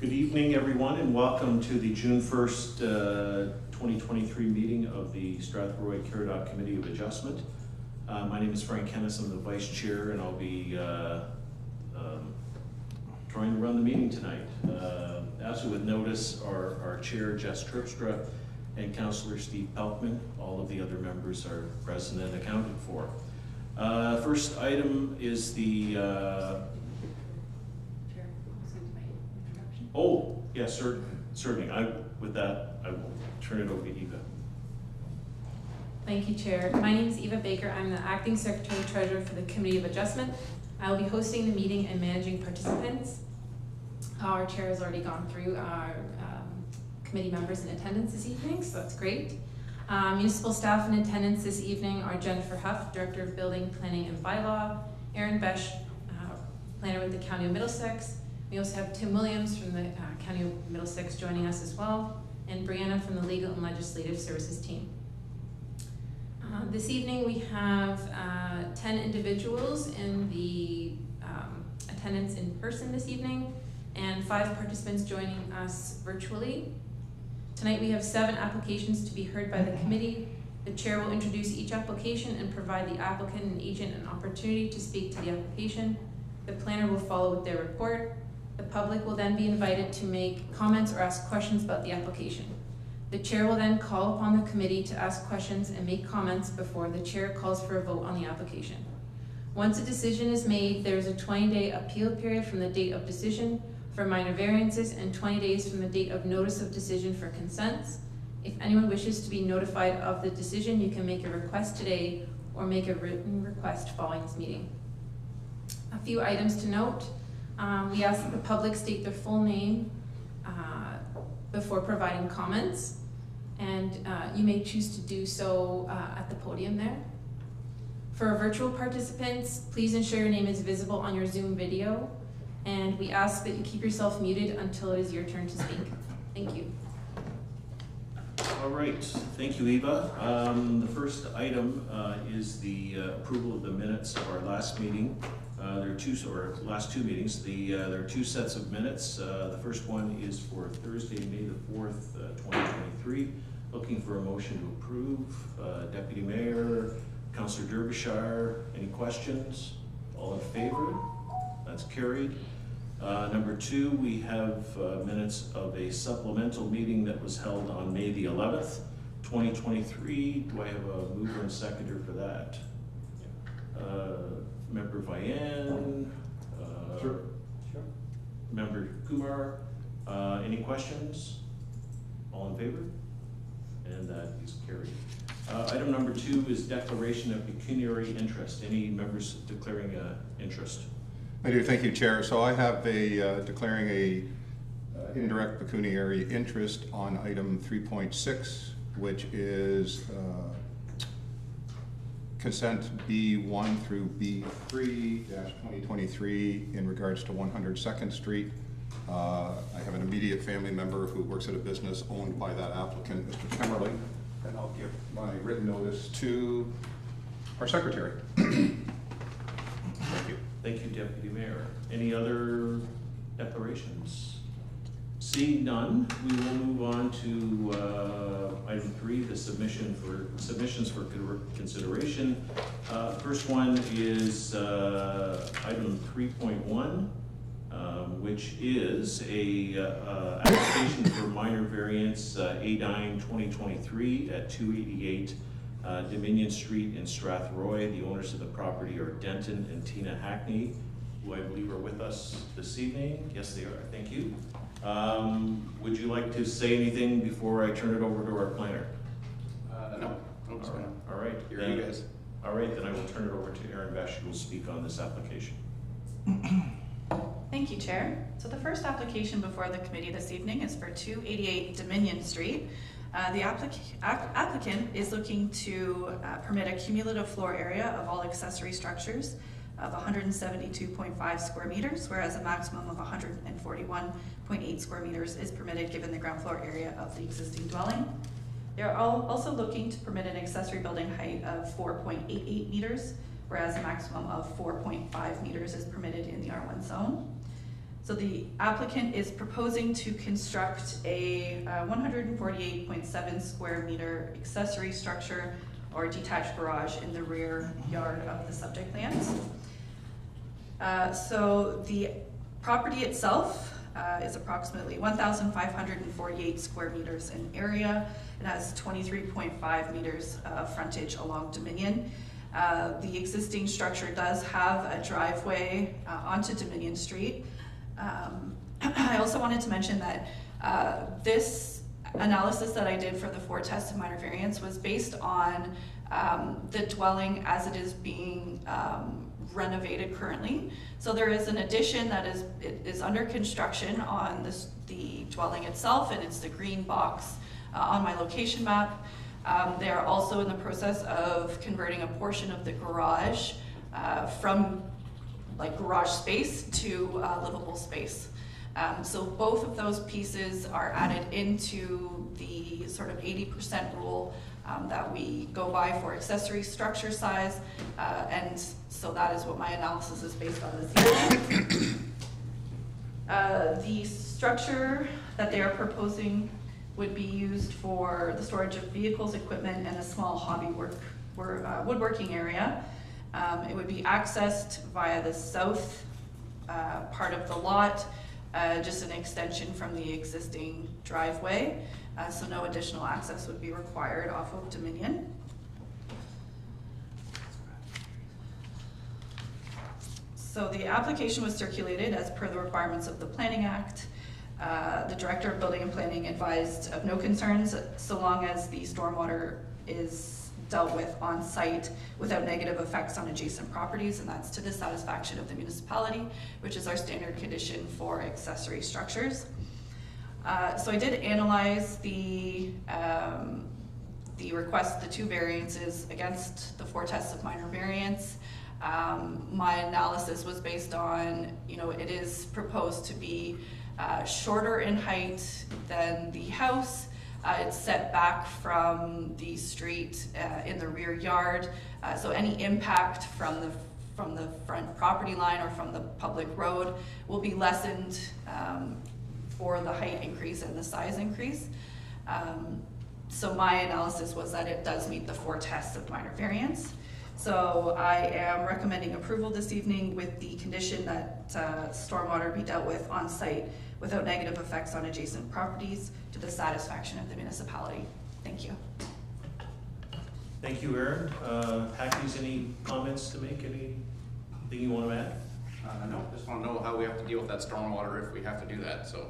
Good evening, everyone, and welcome to the June 1st, 2023 meeting of the Strathroy-Caradoc Committee of Adjustment. My name is Frank Kennis, I'm the Vice Chair, and I'll be trying to run the meeting tonight. As with notice, our Chair, Jess Terpstra, and Councillor Steve Pelkman. All of the other members are present and accounted for. First item is the oh, yes, certainly. With that, I will turn it over to Eva. Thank you, Chair. My name is Eva Baker. I'm the Acting Secretary Treasurer for the Committee of Adjustment. I will be hosting the meeting and managing participants. Our Chair has already gone through our committee members in attendance this evening, so that's great. Municipal staff in attendance this evening are Jennifer Huff, Director of Building, Planning and Bylaw, Aaron Besch, Planner with the County of Middlesex. We also have Tim Williams from the County of Middlesex joining us as well, and Brianna from the Legal and Legislative Services team. This evening we have 10 individuals in the attendance in person this evening, and 5 participants joining us virtually. Tonight we have 7 applications to be heard by the committee. The Chair will introduce each application and provide the applicant and agent an opportunity to speak to the application. The planner will follow with their report. The public will then be invited to make comments or ask questions about the application. The Chair will then call upon the committee to ask questions and make comments before the Chair calls for a vote on the application. Once a decision is made, there is a 20-day appeal period from the date of decision for minor variances and 20 days from the date of notice of decision for consents. If anyone wishes to be notified of the decision, you can make a request today or make a written request following this meeting. A few items to note. We ask that the public state their full name before providing comments, and you may choose to do so at the podium there. For our virtual participants, please ensure your name is visible on your Zoom video, and we ask that you keep yourself muted until it is your turn to speak. Thank you. All right, thank you, Eva. The first item is the approval of the minutes of our last meeting. There are last 2 meetings. There are 2 sets of minutes. The first one is for Thursday, May the 4th, 2023. Looking for a motion to approve. Deputy Mayor, Councillor Derbyshire, any questions? All in favor? That's carried. Number 2, we have minutes of a supplemental meeting that was held on May the 11th, 2023. Do I have a mover and seconder for that? Member Vian, Sure. Member Kumar, any questions? All in favor? And that is carried. Item number 2 is declaration of pecuniary interest. Any members declaring interest? I do, thank you, Chair. So I have declaring a indirect pecuniary interest on item 3.6, which is consent B1 through B3-2023 in regards to 100 2nd Street. I have an immediate family member who works at a business owned by that applicant, Mr. Chemerly, and I'll give my written notice to our secretary. Thank you. Thank you, Deputy Mayor. Any other declarations? Seeing none, we will move on to item 3, the submissions for consideration. First one is item 3.1, which is a application for minor variance A9 2023 at 288 Dominion Street in Strathroy. The owners of the property are Denton and Tina Hackney, who I believe are with us this evening. Yes, they are. Thank you. Would you like to say anything before I turn it over to our planner? No. All right. Here you guys. All right, then I will turn it over to Aaron Besch, who will speak on this application. Thank you, Chair. So the first application before the committee this evening is for 288 Dominion Street. The applicant is looking to permit a cumulative floor area of all accessory structures of 172.5 square meters, whereas a maximum of 141.8 square meters is permitted given the ground floor area of the existing dwelling. They're also looking to permit an accessory building height of 4.88 meters, whereas a maximum of 4.5 meters is permitted in the R1 zone. So the applicant is proposing to construct a 148.7 square meter accessory structure or detached garage in the rear yard of the subject lands. So the property itself is approximately 1,548 square meters in area. It has 23.5 meters of frontage along Dominion. The existing structure does have a driveway onto Dominion Street. I also wanted to mention that this analysis that I did for the 4 tests of minor variance was based on the dwelling as it is being renovated currently. So there is an addition that is under construction on the dwelling itself, and it's the green box on my location map. They are also in the process of converting a portion of the garage from like garage space to livable space. So both of those pieces are added into the sort of 80% rule that we go by for accessory structure size, and so that is what my analysis is based on this evening. The structure that they are proposing would be used for the storage of vehicles, equipment, and a small hobby woodworking area. It would be accessed via the south part of the lot, just an extension from the existing driveway, so no additional access would be required off of Dominion. So the application was circulated as per the requirements of the Planning Act. The Director of Building and Planning advised of no concerns so long as the stormwater is dealt with on site without negative effects on adjacent properties, and that's to the satisfaction of the municipality, which is our standard condition for accessory structures. So I did analyze the request, the 2 variances against the 4 tests of minor variance. My analysis was based on, it is proposed to be shorter in height than the house. It's set back from the street in the rear yard, so any impact from the front property line or from the public road will be lessened for the height increase and the size increase. So my analysis was that it does meet the 4 tests of minor variance. So I am recommending approval this evening with the condition that stormwater be dealt with on site without negative effects on adjacent properties to the satisfaction of the municipality. Thank you. Thank you, Aaron. Packies, any comments to make? Anything you want to add? No, just want to know how we have to deal with that stormwater if we have to do that, so.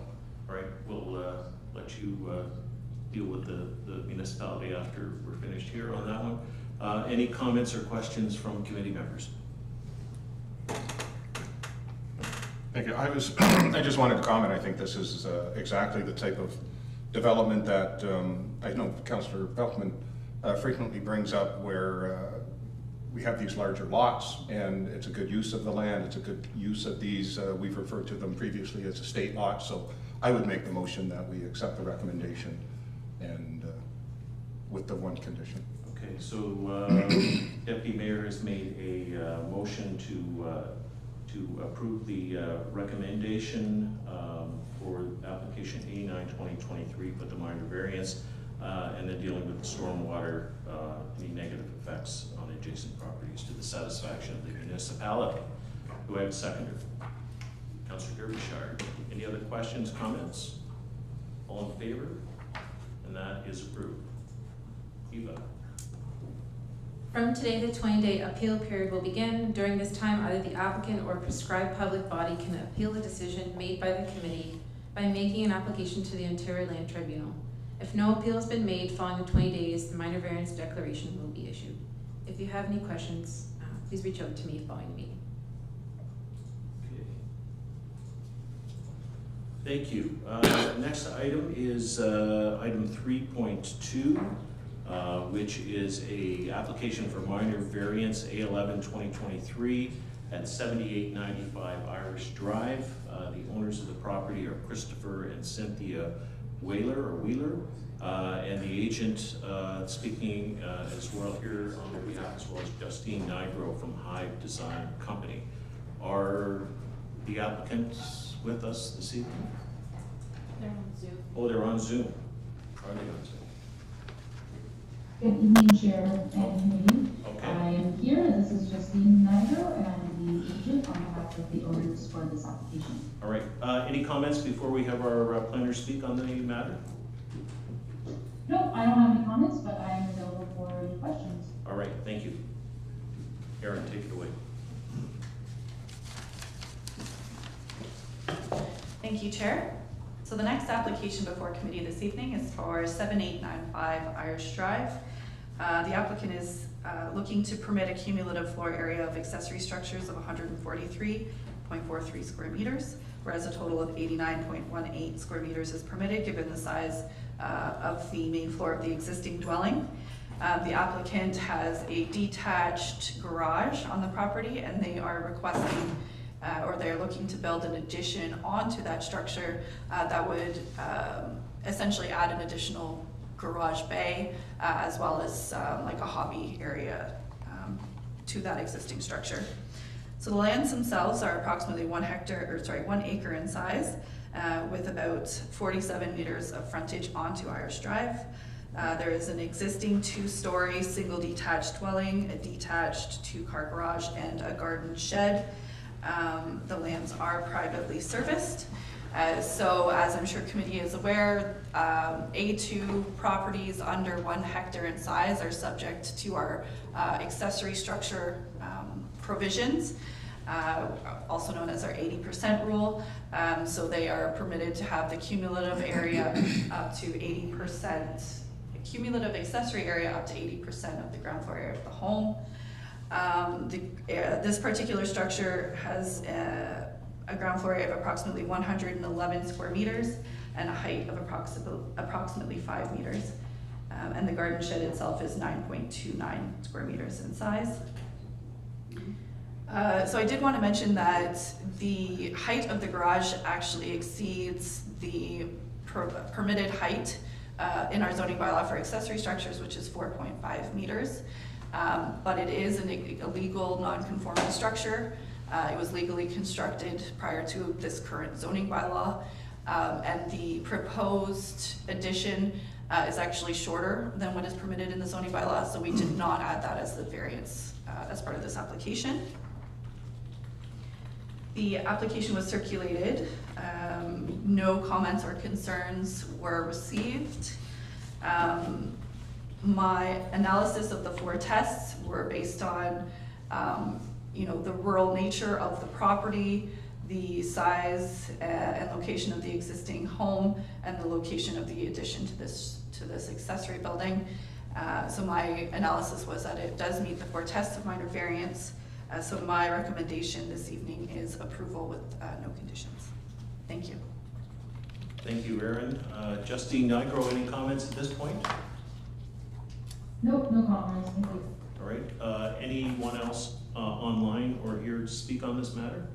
All right, we'll let you deal with the municipality after we're finished here on that one. Any comments or questions from committee members? Thank you. I just wanted to comment, I think this is exactly the type of development that I know Councillor Belkman frequently brings up, where we have these larger lots and it's a good use of the land, it's a good use of these, we've referred to them previously as estate lots, so I would make the motion that we accept the recommendation and with the 1 condition. Okay, so Deputy Mayor has made a motion to approve the recommendation for application A9-2023 with the minor variance, and then dealing with the stormwater, any negative effects on adjacent properties to the satisfaction of the municipality. Do I have a seconder? Councillor Derbyshire. Any other questions, comments? All in favor? And that is approved. Eva. From today, the 20-day appeal period will begin. During this time, either the applicant or a prescribed public body can appeal the decision made by the committee by making an application to the Ontario Land Tribunal. If no appeal has been made following the 20 days, the minor variance declaration will be issued. If you have any questions, please reach out to me following the meeting. Okay. Thank you. Next item is item 3.2. Which is a application for minor variance A11-2023 at 7895 Irish Drive. The owners of the property are Christopher and Cynthia Wheeler, and the agent speaking as well here on their behalf, as well as Justine Nigro from Hive Design Company. Are the applicants with us this evening? They're on Zoom. Oh, they're on Zoom. Are they on Zoom? Good evening, Chair and Committee. Okay. I am here. This is Justine Nigro, and I'm the agent on behalf of the owners for this application. All right. Any comments before we have our planner speak on the matter? No, I don't have any comments, but I am available for any questions. All right. Thank you. Aaron, take it away. Thank you, Chair. So the next application before committee this evening is for 7895 Irish Drive. The applicant is looking to permit a cumulative floor area of accessory structures of 143.43 square meters, whereas a total of 89.18 square meters is permitted given the size of the main floor of the existing dwelling. The applicant has a detached garage on the property, and they are requesting or they're looking to build an addition onto that structure that would essentially add an additional garage bay as well as like a hobby area to that existing structure. So the lands themselves are approximately 1 acre in size with about 47 meters of frontage onto Irish Drive. There is an existing 2-story single detached dwelling, a detached 2-car garage, and a garden shed. The lands are privately serviced. So as I'm sure committee is aware, A2 properties under 1 hectare in size are subject to our accessory structure provisions, also known as our 80% rule. So they are permitted to have the cumulative area up to 80%, cumulative accessory area up to 80% of the ground floor area of the home. This particular structure has a ground floor area of approximately 111 square meters and a height of approximately 5 meters. And the garden shed itself is 9.29 square meters in size. So I did want to mention that the height of the garage actually exceeds the permitted height in our zoning bylaw for accessory structures, which is 4.5 meters. But it is a legal non-conforming structure. It was legally constructed prior to this current zoning bylaw. And the proposed addition is actually shorter than what is permitted in the zoning bylaw, so we did not add that as the variance as part of this application. The application was circulated. No comments or concerns were received. My analysis of the 4 tests were based on the rural nature of the property, the size and location of the existing home, and the location of the addition to this accessory building. So my analysis was that it does meet the 4 tests of minor variance. So my recommendation this evening is approval with no conditions. Thank you. Thank you, Aaron. Justine Nigro, any comments at this point? Nope, no comments. Thank you. All right. Anyone else online or here to speak on this matter?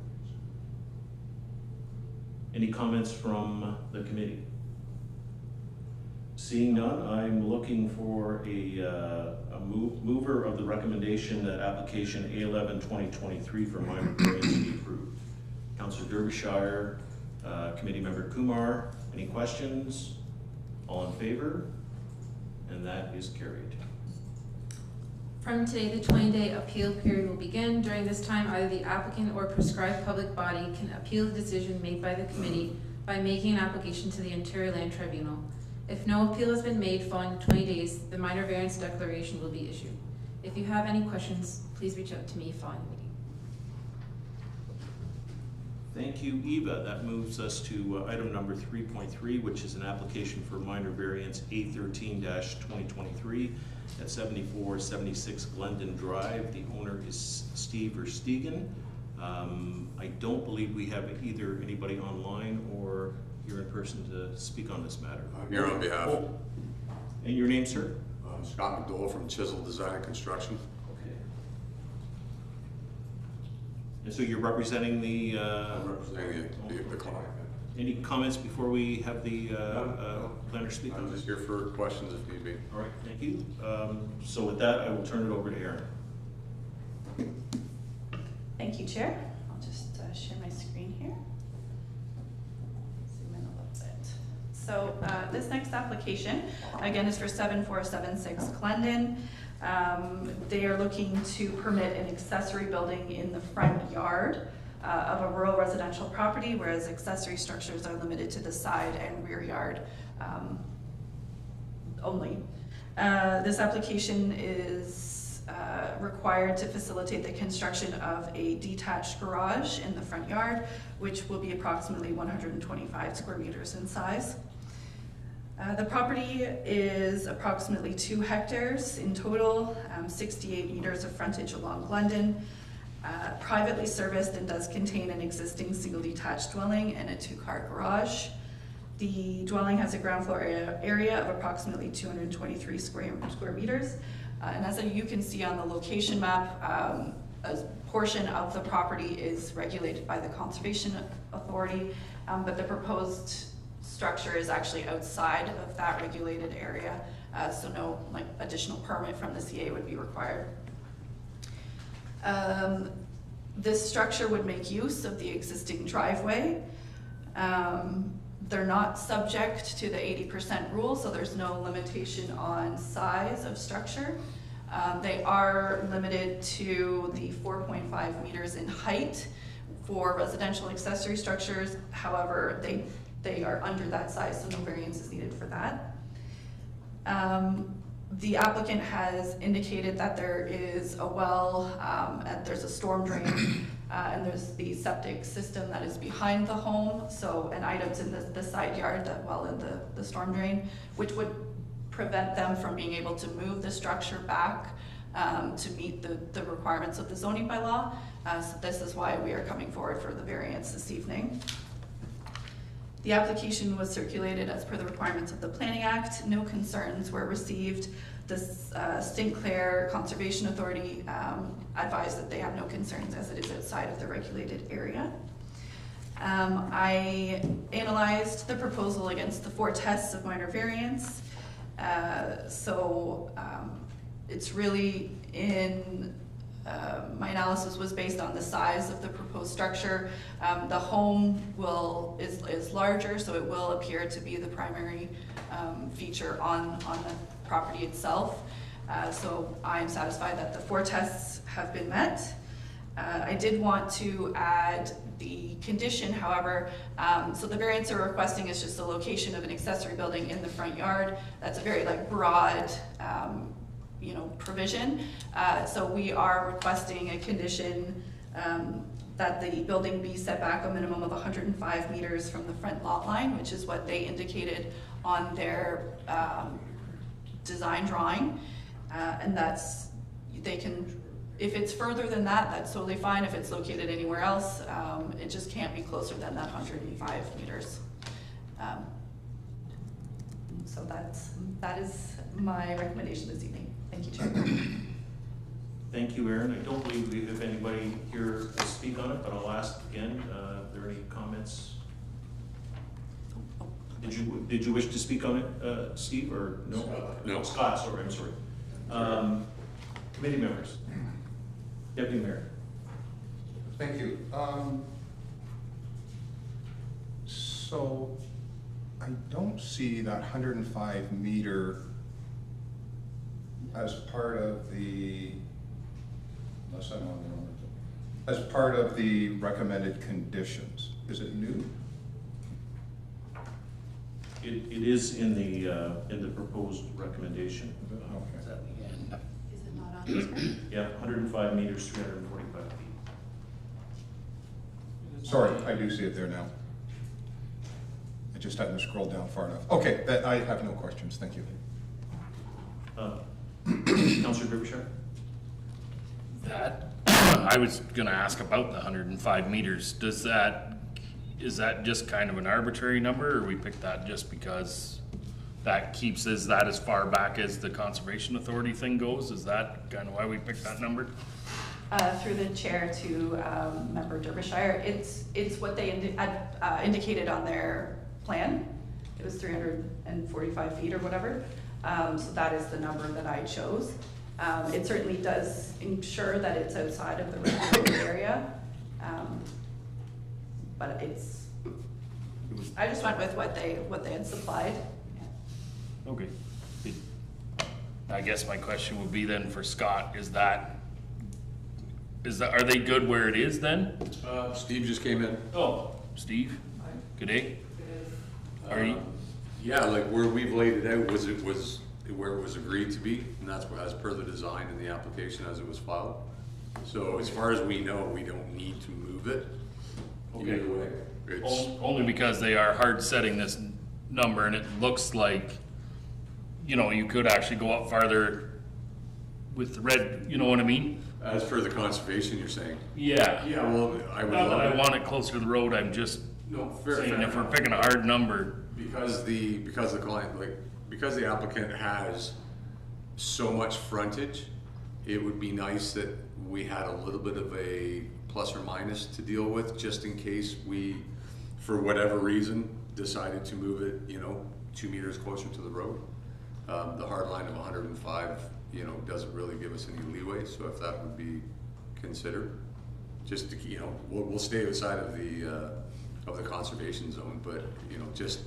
Any comments from the committee? Seeing none, I'm looking for a mover of the recommendation that application A11-2023 for minor variance be approved. Councillor Derbyshire, Committee Member Kumar, any questions? All in favor? And that is carried. From today, the 20-day appeal period will begin. During this time, either the applicant or prescribed public body can appeal the decision made by the committee by making an application to the Interior Land Tribunal. If no appeal has been made following the 20 days, the minor variance declaration will be issued. If you have any questions, please reach out to me following the meeting. Thank you, Eva. That moves us to item number 3.3, which is an application for minor variance A13-2023 at 7476 Glendon Drive. The owner is Steve Verstegen. I don't believe we have either anybody online or here in person to speak on this matter. I'm here on behalf. Oh. And your name, sir? Scott McDowell from Chisel Design and Construction. Okay. And so you're representing the... I'm representing the client. Any comments before we have the planner speak? I'm just here for questions if need be. All right, thank you. So with that, I will turn it over to Aaron. Thank you, Chair. I'll just share my screen here. So this next application, again, is for 7476 Glendon. They are looking to permit an accessory building in the front yard of a rural residential property, whereas accessory structures are limited to the side and rear yard only. This application is required to facilitate the construction of a detached garage in the front yard, which will be approximately 125 square meters in size. The property is approximately 2 hectares in total, 68 meters of frontage along Glendon, privately serviced, and does contain an existing single detached dwelling and a 2-car garage. The dwelling has a ground floor area of approximately 223 square meters. And as you can see on the location map, a portion of the property is regulated by the Conservation Authority, but the proposed structure is actually outside of that regulated area, so no additional permit from the CA would be required. This structure would make use of the existing driveway. They're not subject to the 80% rule, so there's no limitation on size of structure. They are limited to the 4.5 meters in height for residential accessory structures. However, they are under that size, so no variance is needed for that. The applicant has indicated that there is a well, and there's a storm drain, and there's the septic system that is behind the home, and items in the side yard that well in the storm drain, which would prevent them from being able to move the structure back to meet the requirements of the zoning bylaw. So this is why we are coming forward for the variance this evening. The application was circulated as per the requirements of the Planning Act. No concerns were received. The St. Clair Conservation Authority advised that they have no concerns as it is outside of the regulated area. I analyzed the proposal against the 4 tests of minor variance. It's really my analysis was based on the size of the proposed structure. The home is larger, so it will appear to be the primary feature on the property itself. So I am satisfied that the 4 tests have been met. I did want to add the condition, however, so the variance they're requesting is just the location of an accessory building in the front yard. That's a very broad provision. So we are requesting a condition that the building be set back a minimum of 105 meters from the front lot line, which is what they indicated on their design drawing. And if it's further than that, that's totally fine. If it's located anywhere else, it just can't be closer than that 105 meters. So that is my recommendation this evening. Thank you, Chair. Thank you, Aaron. I don't believe we have anybody here to speak on it, but I'll ask again, are there any comments? Did you wish to speak on it, Steve, or no? No. Scott, sorry, I'm sorry. Committee members. Deputy Mayor. Thank you. So I don't see that 105 meter as part of the, unless I'm on the wrong, as part of the recommended conditions. Is it new? It is in the proposed recommendation. Okay. Is it not on the screen? Yeah, 105 meters, 345 feet. Sorry, I do see it there now. I just hadn't scrolled down far enough. Okay, I have no questions. Thank you. Councillor Derbyshire? I was gonna ask about the 105 meters. Is that just kind of an arbitrary number, or we picked that just because that keeps that as far back as the Conservation Authority thing goes? Is that kind of why we picked that number? Through the chair to Member Derbyshire, it's what they indicated on their plan. It was 345 feet or whatever. So that is the number that I chose. It certainly does ensure that it's outside of the regulated area, but I just went with what they had supplied. Okay. I guess my question would be then for Scott, is that, are they good where it is then? Steve just came in. Oh, Steve? Good day. Are you? Yeah, like where we've laid it out was where it was agreed to be, and that's as per the design in the application as it was filed. So as far as we know, we don't need to move it. Okay. Either way. It's, Only because they are hard setting this number and it looks like, you know, you could actually go up farther with the red, you know what I mean? as per the conservation, you're saying? Yeah. Yeah, well, I would Not that love I it. want it closer to the road, I'm just No, fair, saying fair if we're enough. picking a hard number. Because the client, like, because the applicant has so much frontage, it would be nice that we had a little bit of a plus or minus to deal with, just in case we, for whatever reason, decided to move it, you know, 2 meters closer to the road. The hard line of 105, you know, doesn't really give us any leeway, so if that would be considered, just to, you know, we'll stay outside of the conservation zone, but, you know, just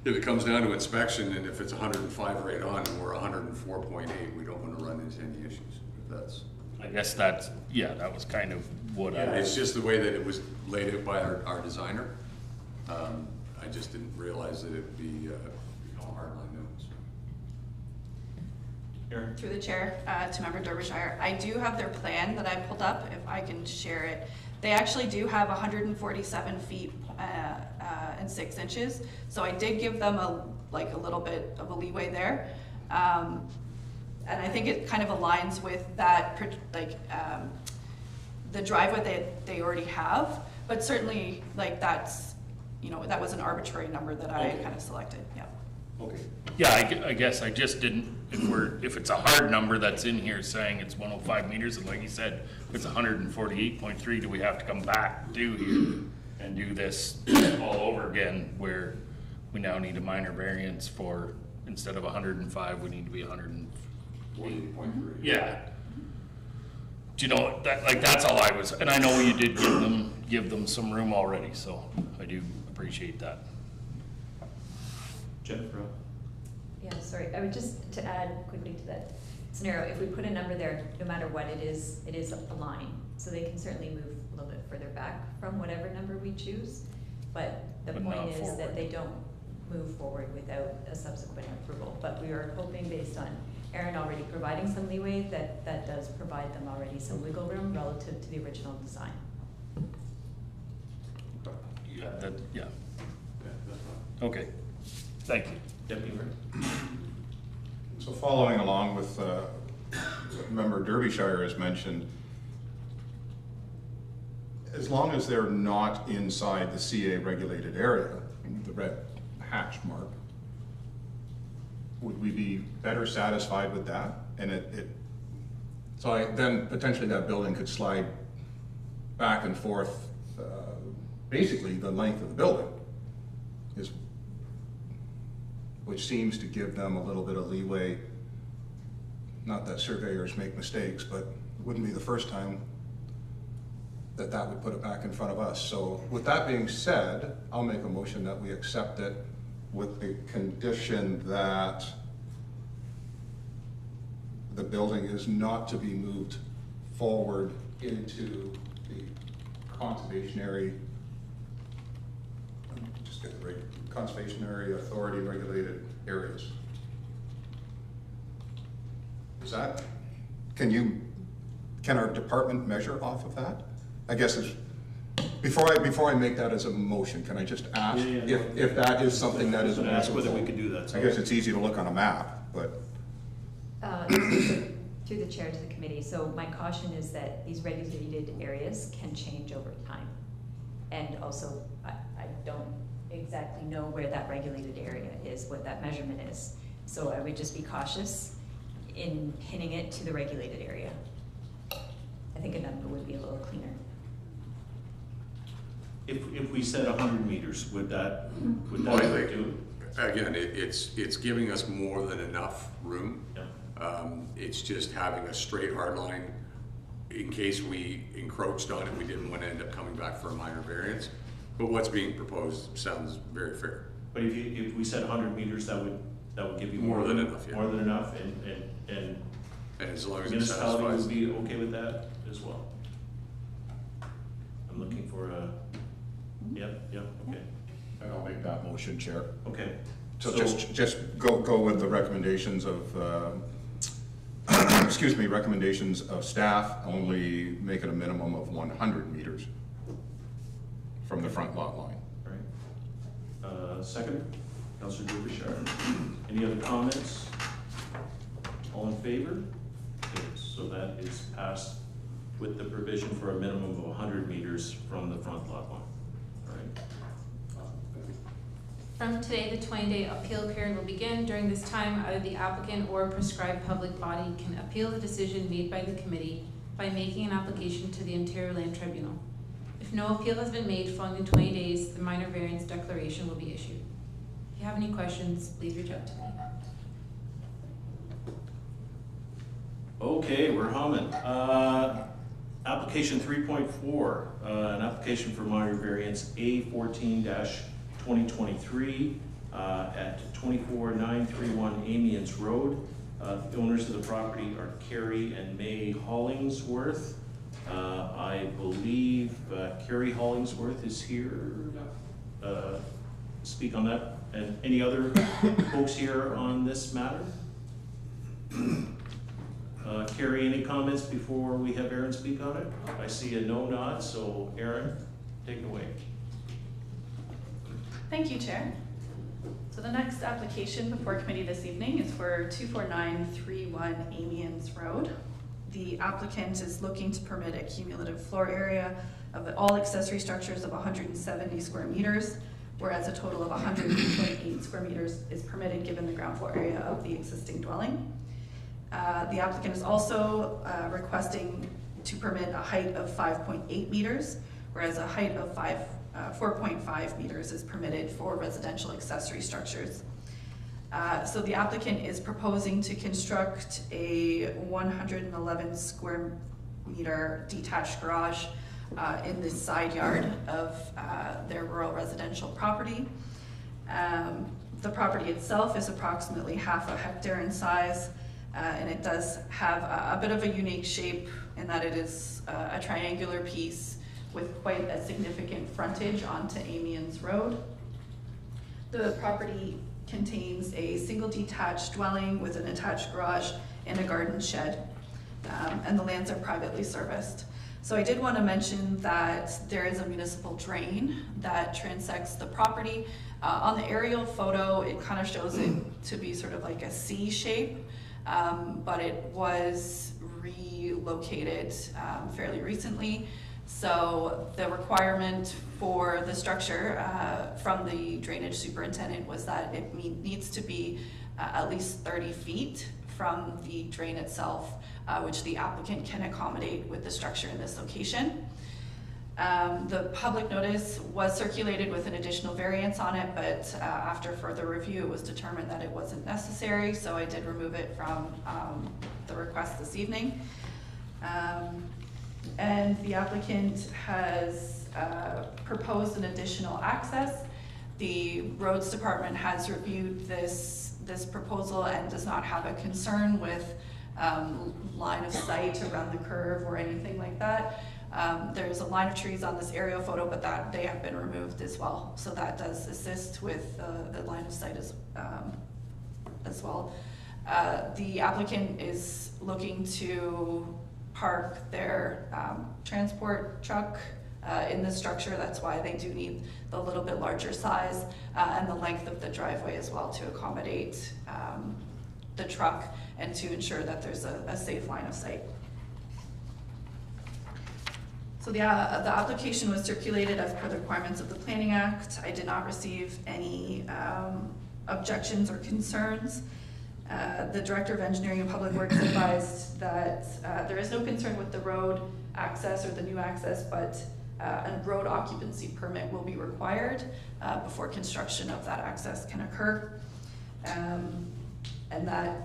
if it comes down to inspection and if it's 105 right on and we're 104.8, we don't want to run into any issues. If that's, I guess that's, yeah, that was kind of what I it's was. just the way that it was laid out by our designer. I just didn't realize that it'd be, you know, a hard line notes. Aaron? Through the chair, to Member Derbyshire, I do have their plan that I pulled up, if I can share it. They actually do have 147 feet and 6 inches, so I did give them a little bit of a leeway there. And I think it kind of aligns with that, the driveway that they already have, but certainly, like, that's, you know, that was an arbitrary number that I Okay. kind of selected, yeah. Okay. Yeah, I guess I just didn't, if it's a hard number that's in here saying it's 105 meters, and like you said, if it's 148.3, do we have to come back to here and do this all over again, where we now need a minor variance for, instead of 105, we need to be 148.3? Yeah. Do you know, that, like, that's all I was, and I know you did give them some room already, so I do appreciate that. Jennifer? Yeah, sorry, I would just, to add quickly to that scenario, if we put a number there, no matter what it is a line. So they can certainly move a little bit further back from whatever number we choose. But the But point not is forward. that they don't move forward without a subsequent approval. But we are hoping, based on Aaron already providing some leeway, that that does provide them already some wiggle room relative to the original design. Yeah, that, yeah, Yeah, that's fine. okay, thank you. Deputy Mayor? So following along with what Member Derbyshire has mentioned, as long as they're not inside the CA regulated area, the red hatch mark, would we be better satisfied with that? And then potentially that building could slide back and forth, basically the length of the building, which seems to give them a little bit of leeway. Not that surveyors make mistakes, but it wouldn't be the first time that would put it back in front of us. So with that being said, I'll make a motion that we accept it with the condition that the building is not to be moved forward into the conservationary, just get the right, conservationary authority regulated areas. Is that, can our department measure off of that? I guess it's, before I make that as a motion, can I just ask Yeah. if that is something that is I was gonna ask possible? whether we could do that, so. I guess it's easy to look on a map, but Through the chair to the committee, so my caution is that these regulated areas can change over time. And also, I don't exactly know where that regulated area is, what that measurement is. So I would just be cautious in pinning it to the regulated area. I think a number would be a little cleaner. If we said 100 meters, would that Well, I think, do again, it's giving us more than enough room. it? Yeah. It's just having a straight hard line in case we encroached on it, we didn't want to end up coming back for a minor variance. But what's being proposed sounds very fair. But if we said 100 meters, that would give you More than enough, yeah. More than enough, and And as long as it municipality would satisfies. be okay with that as well. I'm looking for a, yep, okay, And I'll make that motion, Chair. okay. So just go with the recommendations of, excuse me, recommendations of staff, only make it a minimum of 100 meters from the front lot line. All right. Second, Councilor Dubuchard. Any other comments? All in favor? Okay, so that is passed with the provision for a minimum of 100 meters from the front lot line. All right. From today, the 20-day appeal period will begin. During this time, either the applicant or a prescribed public body can appeal the decision made by the committee by making an application to the Ontario Land Tribunal. If no appeal has been made following the 20 days, the minor variance declaration will be issued. If you have any questions, please reach out to me. Okay, we're humming. Application 3.4, an application for minor variance A14-2023 at 24931 Amiens Road. The owners of the property are Carrie and May Hollingsworth. I believe Carrie Hollingsworth is here. Speak on that. And any other folks here on this matter? Carrie, any comments before we have Aaron speak on it? I see a no nod, so Aaron, take it away. Thank you, Chair. So the next application before committee this evening is for 24931 Amiens Road. The applicant is looking to permit a cumulative floor area of all accessory structures of 170 square meters, whereas a total of 100.8 square meters is permitted given the ground floor area of the existing dwelling. The applicant is also requesting to permit a height of 5.8 meters, whereas a height of 4.5 meters is permitted for residential accessory structures. So the applicant is proposing to construct a 111 square meter detached garage in the side yard of their rural residential property. The property itself is approximately half a hectare in size, and it does have a bit of a unique shape in that it is a triangular piece with quite a significant frontage onto Amiens Road. The property contains a single detached dwelling with an attached garage and a garden shed, and the lands are privately serviced. So I did want to mention that there is a municipal drain that transects the property. On the aerial photo, it kind of shows it to be sort of like a C shape, but it was relocated fairly recently. So the requirement for the structure from the drainage superintendent was that it needs to be at least 30 feet from the drain itself, which the applicant can accommodate with the structure in this location. The public notice was circulated with an additional variance on it, but after further review, it was determined that it wasn't necessary, so I did remove it from the request this evening. And the applicant has proposed an additional access. The roads department has reviewed this proposal and does not have a concern with line of sight around the curve or anything like that. There's a line of trees on this aerial photo, but that they have been removed as well. So that does assist with the line of sight as well. The applicant is looking to park their transport truck in the structure. That's why they do need the little bit larger size and the length of the driveway as well to accommodate the truck and to ensure that there's a safe line of sight. So the application was circulated as per the requirements of the Planning Act. I did not receive any objections or concerns. The Director of Engineering and Public Works advised that there is no concern with the road access or the new access, but a road occupancy permit will be required before construction of that access can occur. And that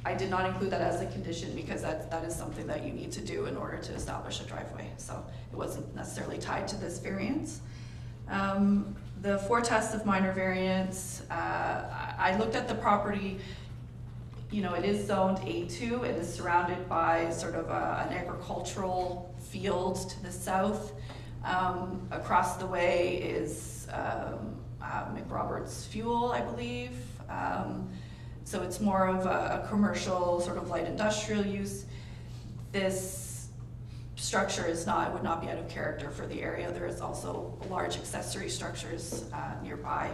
I did not include that as a condition because that is something that you need to do in order to establish a driveway. So it wasn't necessarily tied to this variance. The 4 tests of minor variance, I looked at the property, you know, it is zoned A2, it is surrounded by sort of an agricultural field to the south. Across the way is McRoberts Fuel, I believe. So it's more of a commercial, sort of light industrial use. This structure would not be out of character for the area. There is also large accessory structures nearby.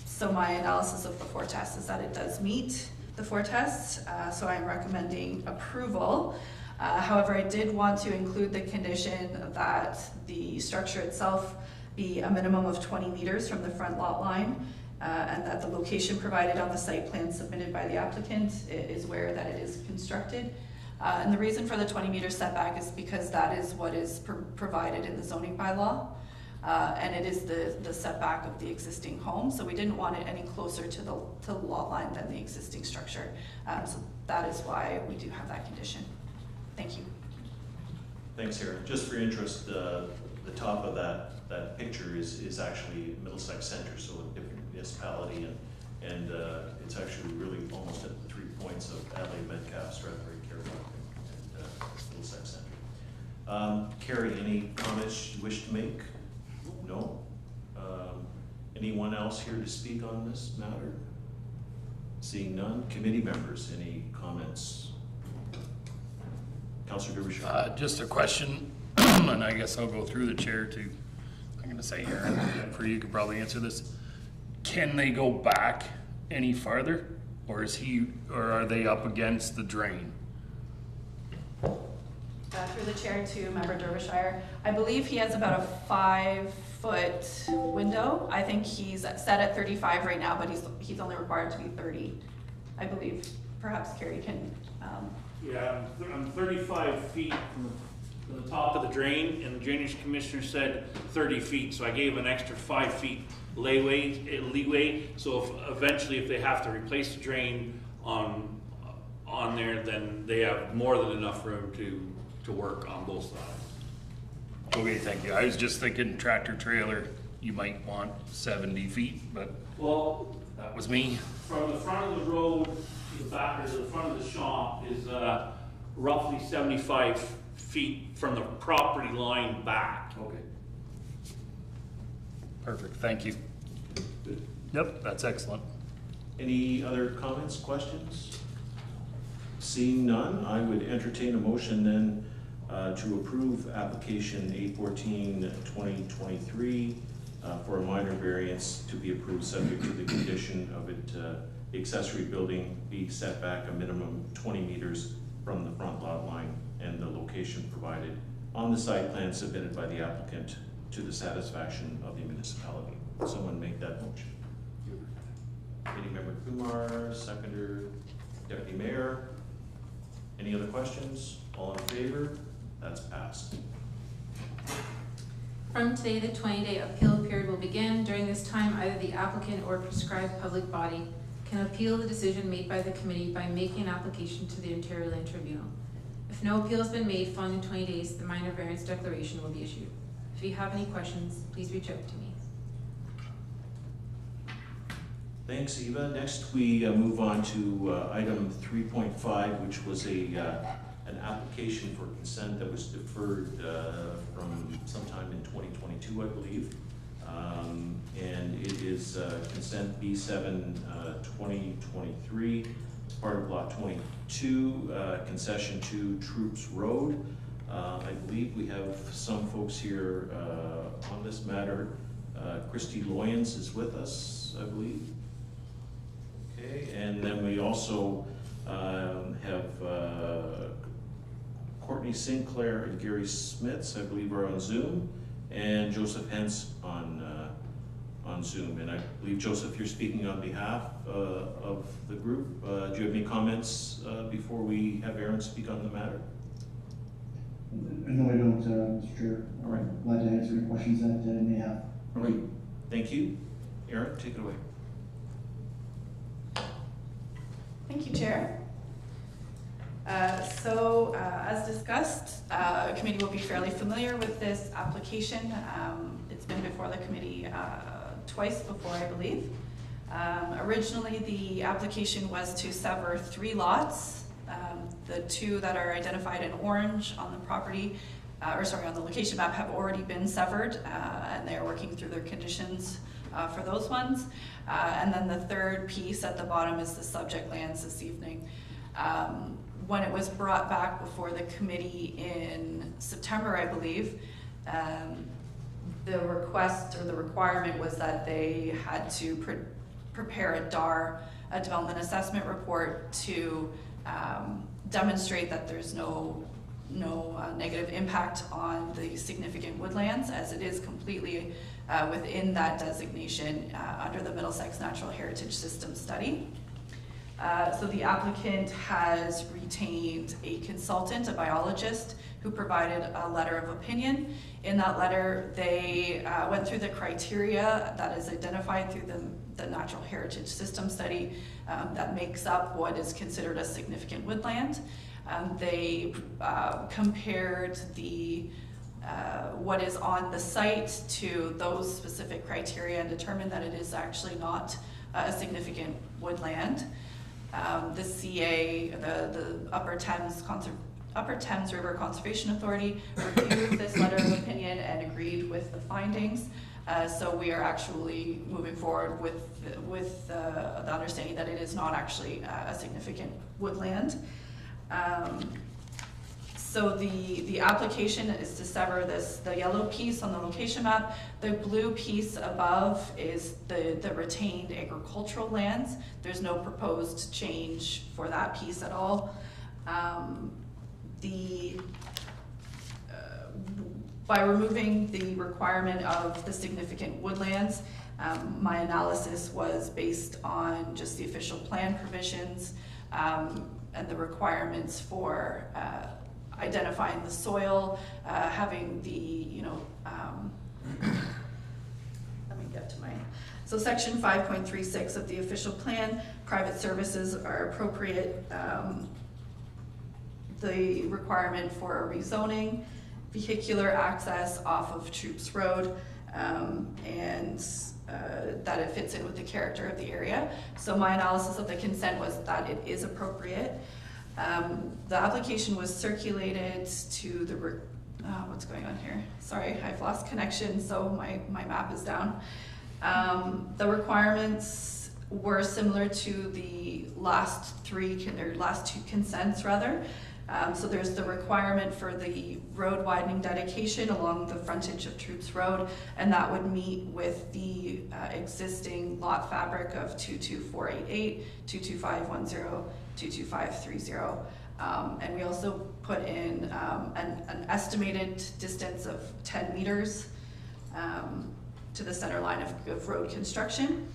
So my analysis of the 4 tests is that it does meet the 4 tests, so I'm recommending approval. However, I did want to include the condition that the structure itself be a minimum of 20 meters from the front lot line, and that the location provided on the site plan submitted by the applicant is where that it is constructed. And the reason for the 20-meter setback is because that is what is provided in the zoning bylaw, and it is the setback of the existing home, so we didn't want it any closer to the lot line than the existing structure. So that is why we do have that condition. Thank you. Thanks, Erin. Just for interest, the top of that picture is actually Middlesex Center, so a different municipality, and it's actually really almost at the 3 points of Adelaide, Metcalfe, Strathroy-Caradoc, and Middlesex Center. Carrie, any comments you wish to make? No? Anyone else here to speak on this matter? Seeing none. Committee members, any comments? Councillor Derbyshire. Just a question, and I guess I'll go through the chair to, I'm gonna say Aaron, for you could probably answer this. Can they go back any farther, or are they up against the drain? Through the chair to Member Derbyshire, I believe he has about a 5-foot window. I think he's set at 35 right now, but he's only required to be 30. I believe perhaps Carrie can. Yeah, I'm 35 feet from the top of the drain, and the drainage commissioner said 30 feet, so I gave an extra 5 feet leeway. So eventually, if they have to replace the drain on there, then they have more than enough room to work on both sides. Okay, thank you. I was just thinking tractor trailer, you might want 70 feet, but Well, that was me. from the front of the road to the back, or to the front of the shop is roughly 75 feet from the property line back. Okay. Perfect, thank you. Yep, that's excellent. Any other comments, questions? Seeing none, I would entertain a motion then to approve application 814-2023 for a minor variance to be approved subject to the condition of it, the accessory building be set back a minimum 20 meters from the front lot line and the location provided on the site plan submitted by the applicant to the satisfaction of the municipality. Someone make that motion. Committee Member Kumar, seconder, Deputy Mayor. Any other questions? All in favor? That's passed. From today, the 20-day appeal period will begin. During this time, either the applicant or prescribed public body can appeal the decision made by the committee by making an application to the Ontario Land Tribunal. If no appeal has been made following 20 days, the minor variance declaration will be issued. If you have any questions, please reach out to me. Thanks, Eva. Next, we move on to item 3.5, which was an application for consent that was deferred from sometime in 2022, I believe. And it is consent B7 2023, part of lot 22, concession to Troops Road. I believe we have some folks here on this matter. Christy Loyens is with us, I believe. Okay, and then we also have Courtney Sinclair and Gary Smits, I believe, are on Zoom, and Joseph Hens on Zoom. And I believe, Joseph, you're speaking on behalf of the group. Do you have any comments before we have Aaron speak on the matter? No, I don't, Mr. Chair. All right. Glad to answer any questions that you may have. All right, thank you. Aaron, take it away. Thank you, Chair. As discussed, committee will be fairly familiar with this application. It's been before the committee twice before, I believe. Originally, the application was to sever 3 lots. The 2 that are identified in orange on the property, on the location map, have already been severed, and they are working through their conditions for those ones. And then the 3rd piece at the bottom is the subject lands this evening. When it was brought back before the committee in September, I believe, the request or the requirement was that they had to prepare a DAR, a development assessment report, to demonstrate that there's no negative impact on the significant woodlands, as it is completely within that designation under the Middlesex Natural Heritage System study. So the applicant has retained a consultant, a biologist, who provided a letter of opinion. In that letter, they went through the criteria that is identified through the Natural Heritage System study that makes up what is considered a significant woodland. They compared what is on the site to those specific criteria and determined that it is actually not a significant woodland. The CA, the Upper Thames River Conservation Authority, reviewed this letter of opinion and agreed with the findings. So we are actually moving forward with the understanding that it is not actually a significant woodland. So the application is to sever the yellow piece on the location map. The blue piece above is the retained agricultural lands. There's no proposed change for that piece at all. By removing the requirement of the significant woodlands, my analysis was based on just the official plan provisions and the requirements for identifying the soil, having the, let me get to so section 5.36 of the official plan, private services are appropriate. The requirement for rezoning, vehicular access off of Troops Road, and that it fits in with the character of the area. So my analysis of the consent was that it is appropriate. The application was circulated to the, what's going on here? Sorry, I've lost connection, so my map is down. The requirements were similar to the last 2 consents rather. So there's the requirement for the road widening dedication along the frontage of Troops Road, and that would meet with the existing lot fabric of 22488, 22510, 22530. And we also put in an estimated distance of 10 meters to the center line of road construction.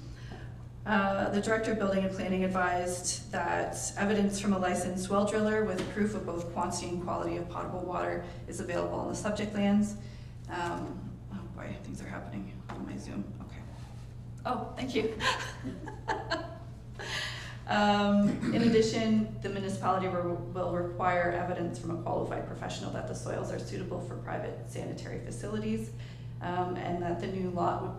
The Director of Building and Planning advised that evidence from a licensed well driller with proof of both quantity and quality of potable water is available on the subject lands. Oh boy, things are happening on my Zoom. Okay. Oh, thank you. In addition, the municipality will require evidence from a qualified professional that the soils are suitable for private sanitary facilities, and that the new lot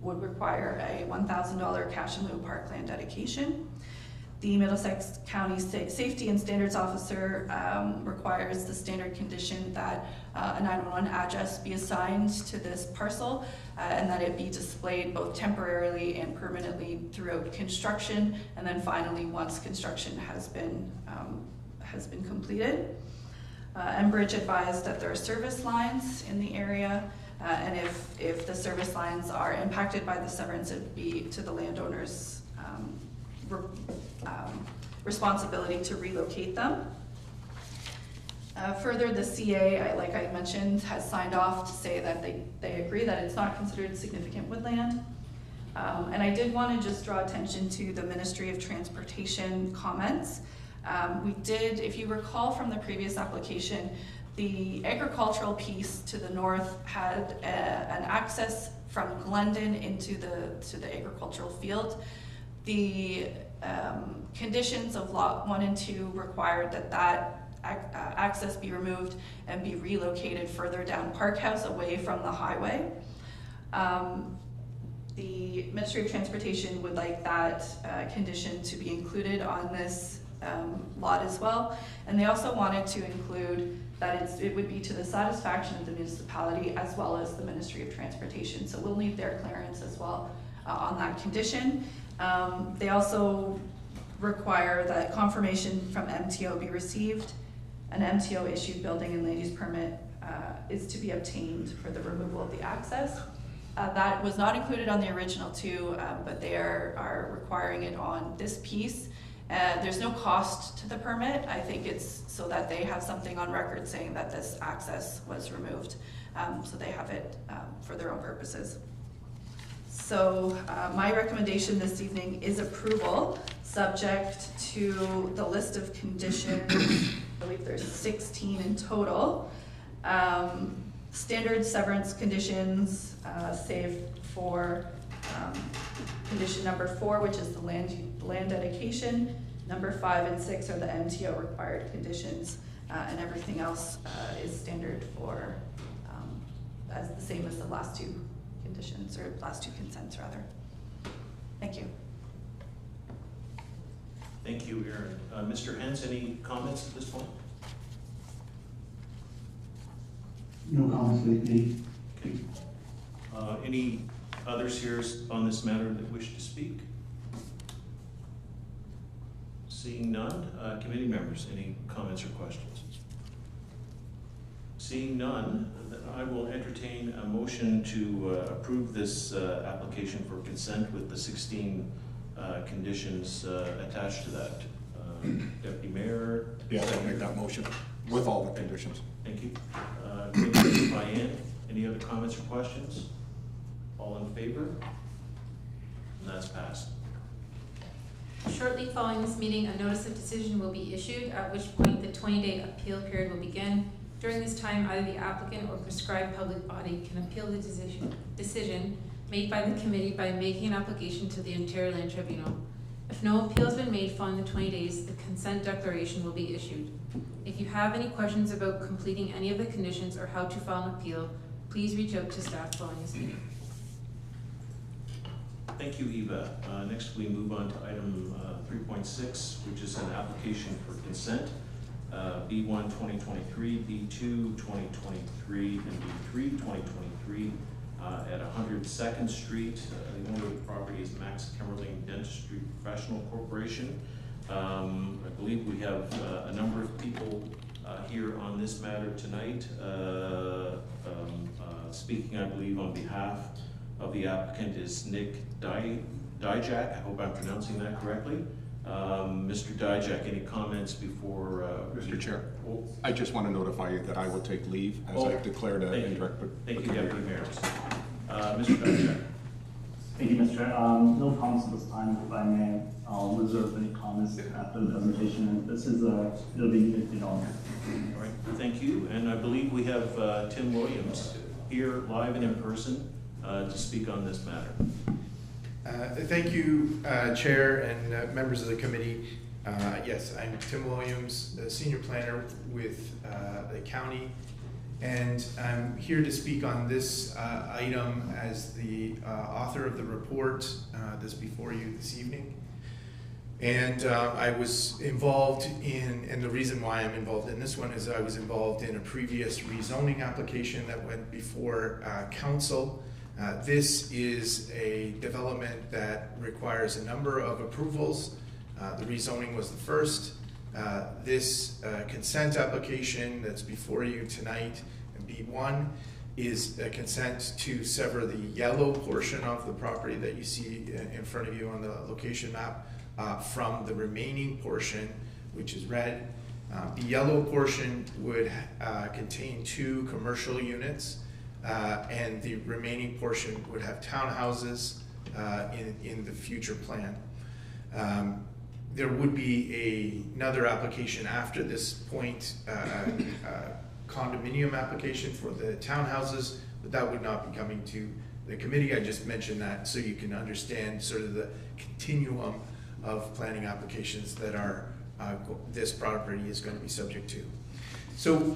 would require a $1,000 cash in lieu parkland dedication. The Middlesex County Safety and Standards Officer requires the standard condition that a 911 address be assigned to this parcel and that it be displayed both temporarily and permanently throughout construction, and then finally once construction has been completed. Enbridge advised that there are service lines in the area, and if the service lines are impacted by the severance, it would be to the landowner's responsibility to relocate them. Further, the CA, like I mentioned, has signed off to say that they agree that it's not considered significant woodland. And I did want to just draw attention to the Ministry of Transportation comments. We did, if you recall from the previous application, the agricultural piece to the north had an access from Glendon into the agricultural field. The conditions of lot 1 and 2 required that access be removed and be relocated further down Park House away from the highway. The Ministry of Transportation would like that condition to be included on this lot as well. And they also wanted to include that it would be to the satisfaction of the municipality as well as the Ministry of Transportation. So we'll need their clearance as well on that condition. They also require that confirmation from MTO be received. An MTO issued building and land use permit is to be obtained for the removal of the access. That was not included on the original two, but they are requiring it on this piece. There's no cost to the permit. I think it's so that they have something on record saying that this access was removed. So they have it for their own purposes. So my recommendation this evening is approval, subject to the list of conditions. I believe there's 16 in total. Standard severance conditions, save for condition number 4, which is the land dedication. Number 5 and 6 are the MTO required conditions, and everything else is standard for, as the same as the last two conditions, or last two consents rather. Thank you. Thank you, Erin. Mr. Hens, any comments at this point? No comments for the committee. Okay. Any others here on this matter that wish to speak? Seeing none, committee members, any comments or questions? Seeing none, then I will entertain a motion to approve this application for consent with the 16 conditions attached to that. Deputy Mayor? Yes, I'll make that motion with all the conditions. Thank you. Committee by Ann, any other comments or questions? All in favor? And that's passed. Shortly following this meeting, a notice of decision will be issued, at which point the 20-day appeal period will begin. During this time, either the applicant or prescribed public body can appeal the decision made by the committee by making an application to the Ontario Land Tribunal. If no appeal has been made following the 20 days, the consent declaration will be issued. If you have any questions about completing any of the conditions or how to file an appeal, please reach out to staff following this meeting. Thank you, Eva. Next, we move on to item 3.6, which is an application for consent. B1 2023, B2 2023, and B3 2023 at 102nd Street. The owner of the property is Max Kemmerling Dentistry Professional Corporation. I believe we have a number of people here on this matter tonight. Speaking, I believe, on behalf of the applicant is Nick Dijak. I hope I'm pronouncing that correctly. Mr. Dijak, any comments before? Mr. Chair, I just want to notify you that I will take leave as I've declared an indirect. Thank you, Deputy Mayor. Mr. Dijak. Thank you, Mr. Chair. No comments at this time. If I may, I'll reserve any comments after the presentation. This is it'll be on. All right, thank you. And I believe we have Tim Williams here live and in person to speak on this matter. Thank you, Chair and members of the committee. Yes, I'm Tim Williams, the Senior Planner with the county, and I'm here to speak on this item as the author of the report that's before you this evening. And I was involved in, and the reason why I'm involved in this one is I was involved in a previous rezoning application that went before council. This is a development that requires a number of approvals. The rezoning was the first. This consent application that's before you tonight, B1, is a consent to sever the yellow portion of the property that you see in front of you on the location map from the remaining portion, which is red. The yellow portion would contain 2 commercial units. And the remaining portion would have townhouses in the future plan. There would be another application after this point, condominium application for the townhouses, but that would not be coming to the committee. I just mentioned that so you can understand sort of the continuum of planning applications that are this property is going to be subject to. So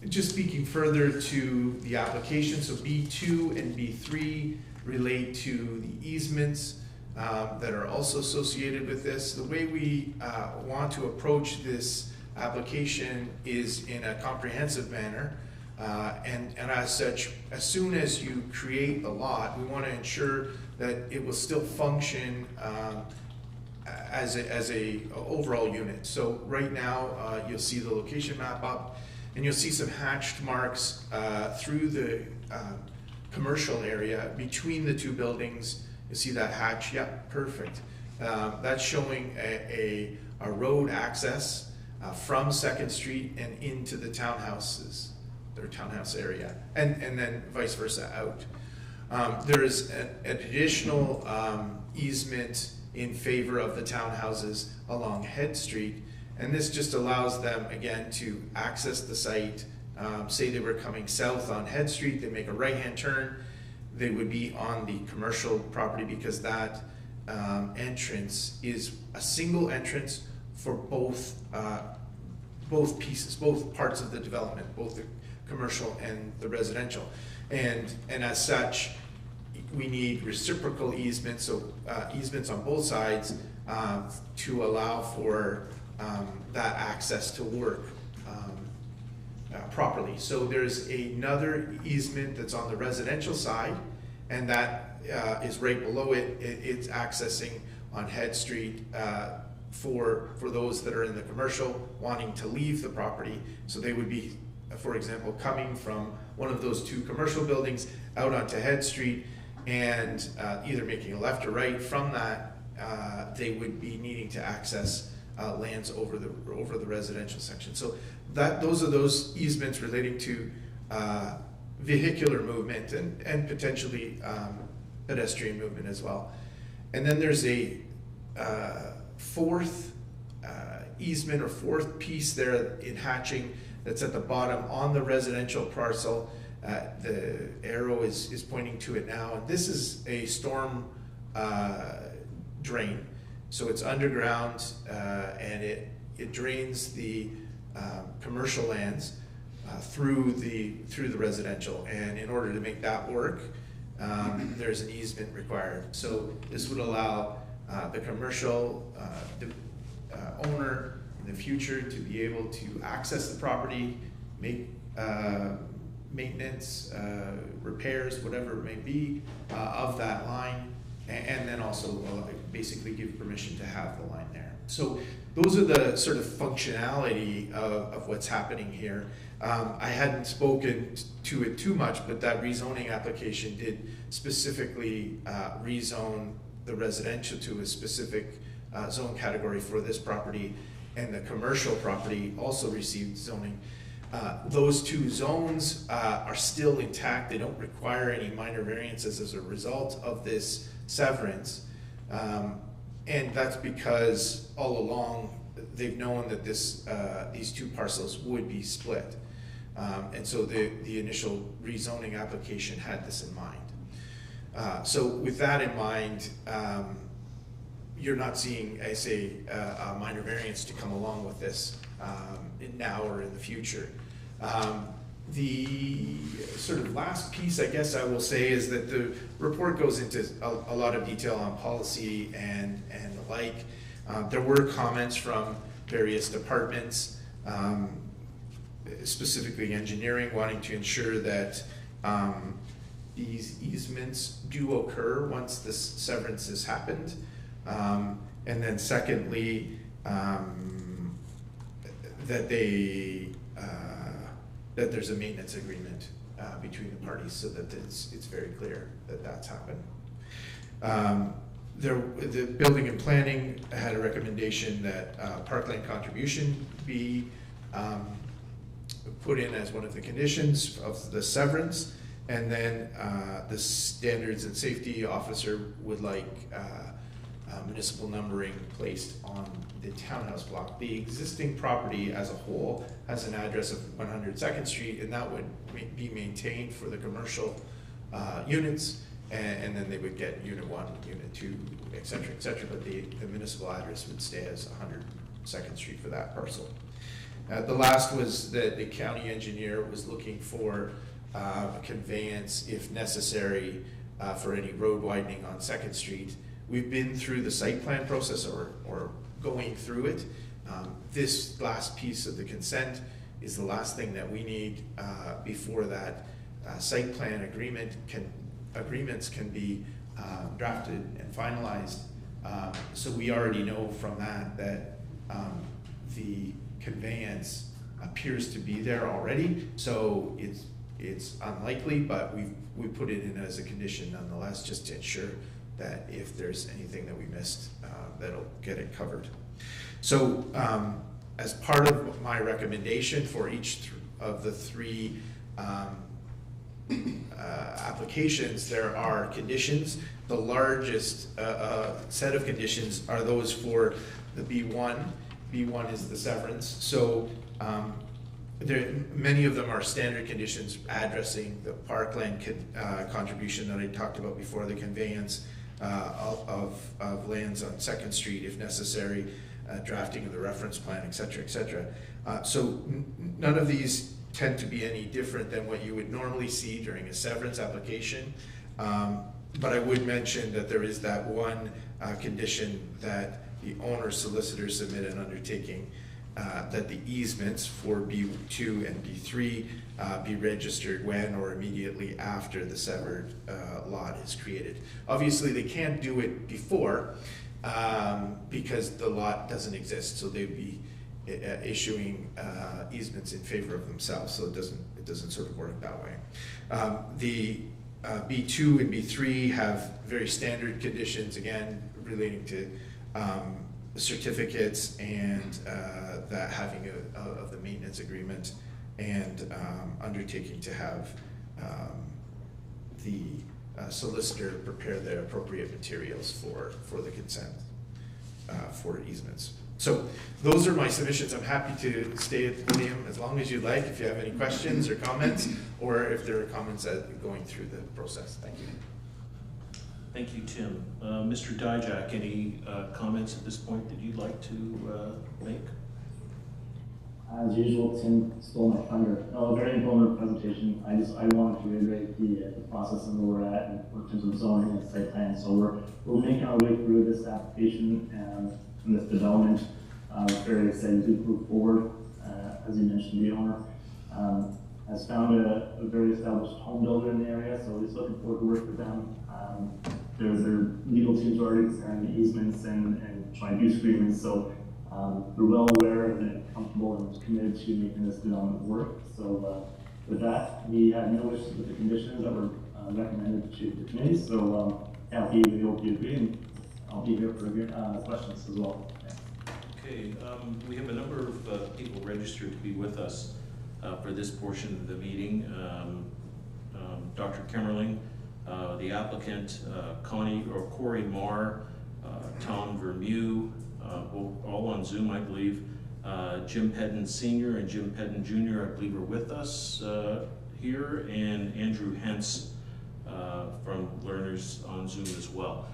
just speaking further to the application, so B2 and B3 relate to the easements that are also associated with this. The way we want to approach this application is in a comprehensive manner, and as such, as soon as you create a lot, we want to ensure that it will still function as a overall unit. So right now, you'll see the location map up, and you'll see some hatched marks through the commercial area between the two buildings. You see that hatch? Yep, perfect. That's showing a road access from 2nd Street and into the townhouses, their townhouse area, and then vice versa out. There is an additional easement in favor of the townhouses along Head Street, and this just allows them, again, to access the site. Say they were coming south on Head Street, they make a right-hand turn, they would be on the commercial property because that entrance is a single entrance for both pieces, both parts of the development, both the commercial and the residential. And as such, we need reciprocal easements, so easements on both sides to allow for that access to work properly. So there's another easement that's on the residential side, and that is right below it. It's accessing on Head Street for those that are in the commercial wanting to leave the property. So they would be, for example, coming from one of those two commercial buildings out onto Head Street and either making a left or right. From that, they would be needing to access lands over the residential section. So those are those easements relating to vehicular movement and potentially pedestrian movement as well. And then there's a fourth easement or fourth piece there in hatching that's at the bottom on the residential parcel. The arrow is pointing to it now, and this is a storm drain. So it's underground, and it drains the commercial lands through the residential. And in order to make that work, there's an easement required. So this would allow the commercial owner in the future to be able to access the property, make maintenance, repairs, whatever it may be, of that line, and then also basically give permission to have the line there. So those are the sort of functionality of what's happening here. I hadn't spoken to it too much, but that rezoning application did specifically rezone the residential to a specific zone category for this property, and the commercial property also received zoning. Those two zones are still intact. They don't require any minor variances as a result of this severance. And that's because all along they've known that these two parcels would be split. And so the initial rezoning application had this in mind. So with that in mind, you're not seeing, I say, a minor variance to come along with this now or in the future. The sort of last piece, I guess I will say, is that the report goes into a lot of detail on policy and the like. There were comments from various departments, specifically engineering, wanting to ensure that these easements do occur once this severance has happened. And then secondly, that there's a maintenance agreement between the parties, so that it's very clear that that's happened. The building and planning had a recommendation that parkland contribution be put in as one of the conditions of the severance, and then the standards and safety officer would like municipal numbering placed on the townhouse block. The existing property as a whole has an address of 100 2nd Street, and that would be maintained for the commercial units. and then they would get unit 1, unit 2, et cetera, but the municipal address would stay as 100 2nd Street for that parcel. The last was that the county engineer was looking for a conveyance, if necessary, for any road widening on 2nd Street. We've been through the site plan process or going through it. This last piece of the consent is the last thing that we need before that site plan agreements can be drafted and finalized. So we already know from that the conveyance appears to be there already. So it's unlikely, but we put it in as a condition nonetheless, just to ensure that if there's anything that we missed, that'll get it covered. So as part of my recommendation for each of the 3 applications, there are conditions. The largest set of conditions are those for the B1. B1 is the severance. So many of them are standard conditions addressing the parkland contribution that I talked about before, the conveyance of lands on 2nd Street if necessary, drafting of the reference plan, et cetera, so none of these tend to be any different than what you would normally see during a severance application. But I would mention that there is that one condition that the owner's solicitor submit an undertaking that the easements for B2 and B3 be registered when or immediately after the severed lot is created. Obviously, they can't do it before because the lot doesn't exist, so they'd be issuing easements in favor of themselves, so it doesn't sort of work that way. The B2 and B3 have very standard conditions, again, relating to certificates and that having of the maintenance agreement and undertaking to have the solicitor prepare the appropriate materials for the consent for easements. So those are my submissions. I'm happy to stay at the podium as long as you'd like, if you have any questions or comments, or if there are comments going through the process. Thank you. Thank you, Tim. Mr. Dijak, any comments at this point that you'd like to make? As usual, Tim stole my thunder. No, a very informative presentation. I wanted to reiterate the process and where we're at in terms of zoning and site plan. So we're making our way through this application and this development. We're very excited to move forward. As you mentioned, the owner has found a very established home builder in the area, so he's looking forward to work with them. Their legal teams are already preparing the easements and trying use agreements, so we're well aware and comfortable and committed to making this development work. So with that, we have no issues with the conditions that were recommended to the committee. So happy we hope you agree, and I'll be here for questions as well. Yeah. Okay, we have a number of people registered to be with us for this portion of the meeting. Dr. Kemmerling, the applicant, Corey Marr, Tom Vermew, all on Zoom, I believe. Jim Pedden Sr. and Jim Pedden Jr., I believe, are with us here, and Andrew Hentz from Learners on Zoom as well.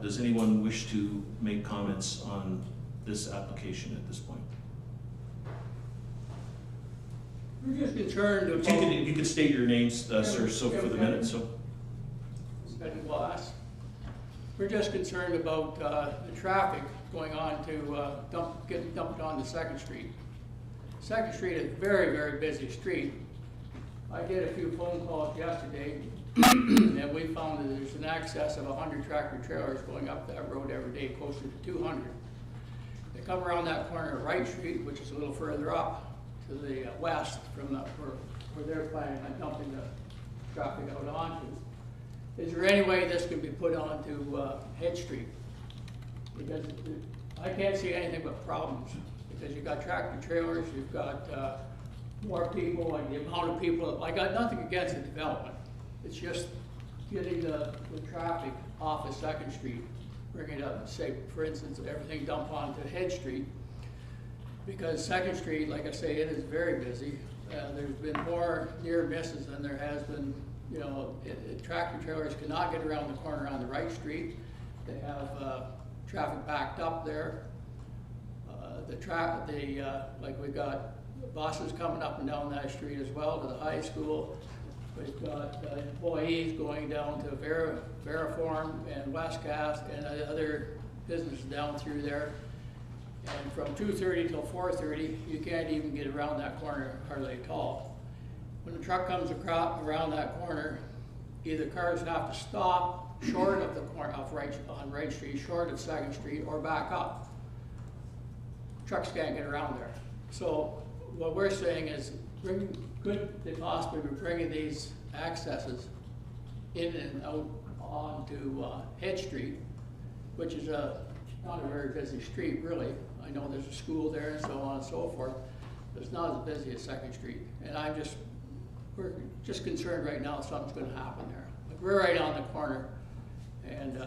Does anyone wish to make comments on this application at this point? We're just concerned about... If you could state your names, sir, so for the minute. So. We're just concerned about the traffic going on to getting dumped onto 2nd Street. 2nd Street is a very, very busy street. I did a few phone calls yesterday, and we found that there's an excess of 100 tractor trailers going up that road every day, closer to 200. They come around that corner of Wright Street, which is a little further up to the west from where they're planning on dumping the traffic out onto. Is there any way this could be put onto Head Street? Because I can't see anything but problems. Because you've got tractor trailers, you've got more people, and the amount of people. I got nothing against the development. It's just getting the traffic off of 2nd Street, bringing it up, say, for instance, everything dump onto Head Street. Because 2nd Street, like I say, it is very busy. There's been more near misses than there has been you know, tractor trailers cannot get around the corner on the right street. They have traffic backed up there. Like we've got buses coming up and down that street as well to the high school. We've got employees going down to Veriform and Westcast and other businesses down through there. And from 2:30 till 4:30, you can't even get around that corner hardly at all. When the truck comes around that corner, either cars have to stop short of the corner on Right Street, short of 2nd Street, or back up. Trucks can't get around there. So what we're saying is, could they possibly be bringing these accesses in and out onto Head Street, which is not a very busy street really. I know there's a school there and so on and so forth, but it's not as busy as 2nd Street. And we're just concerned right now something's gonna happen there. Like we're right on the corner, and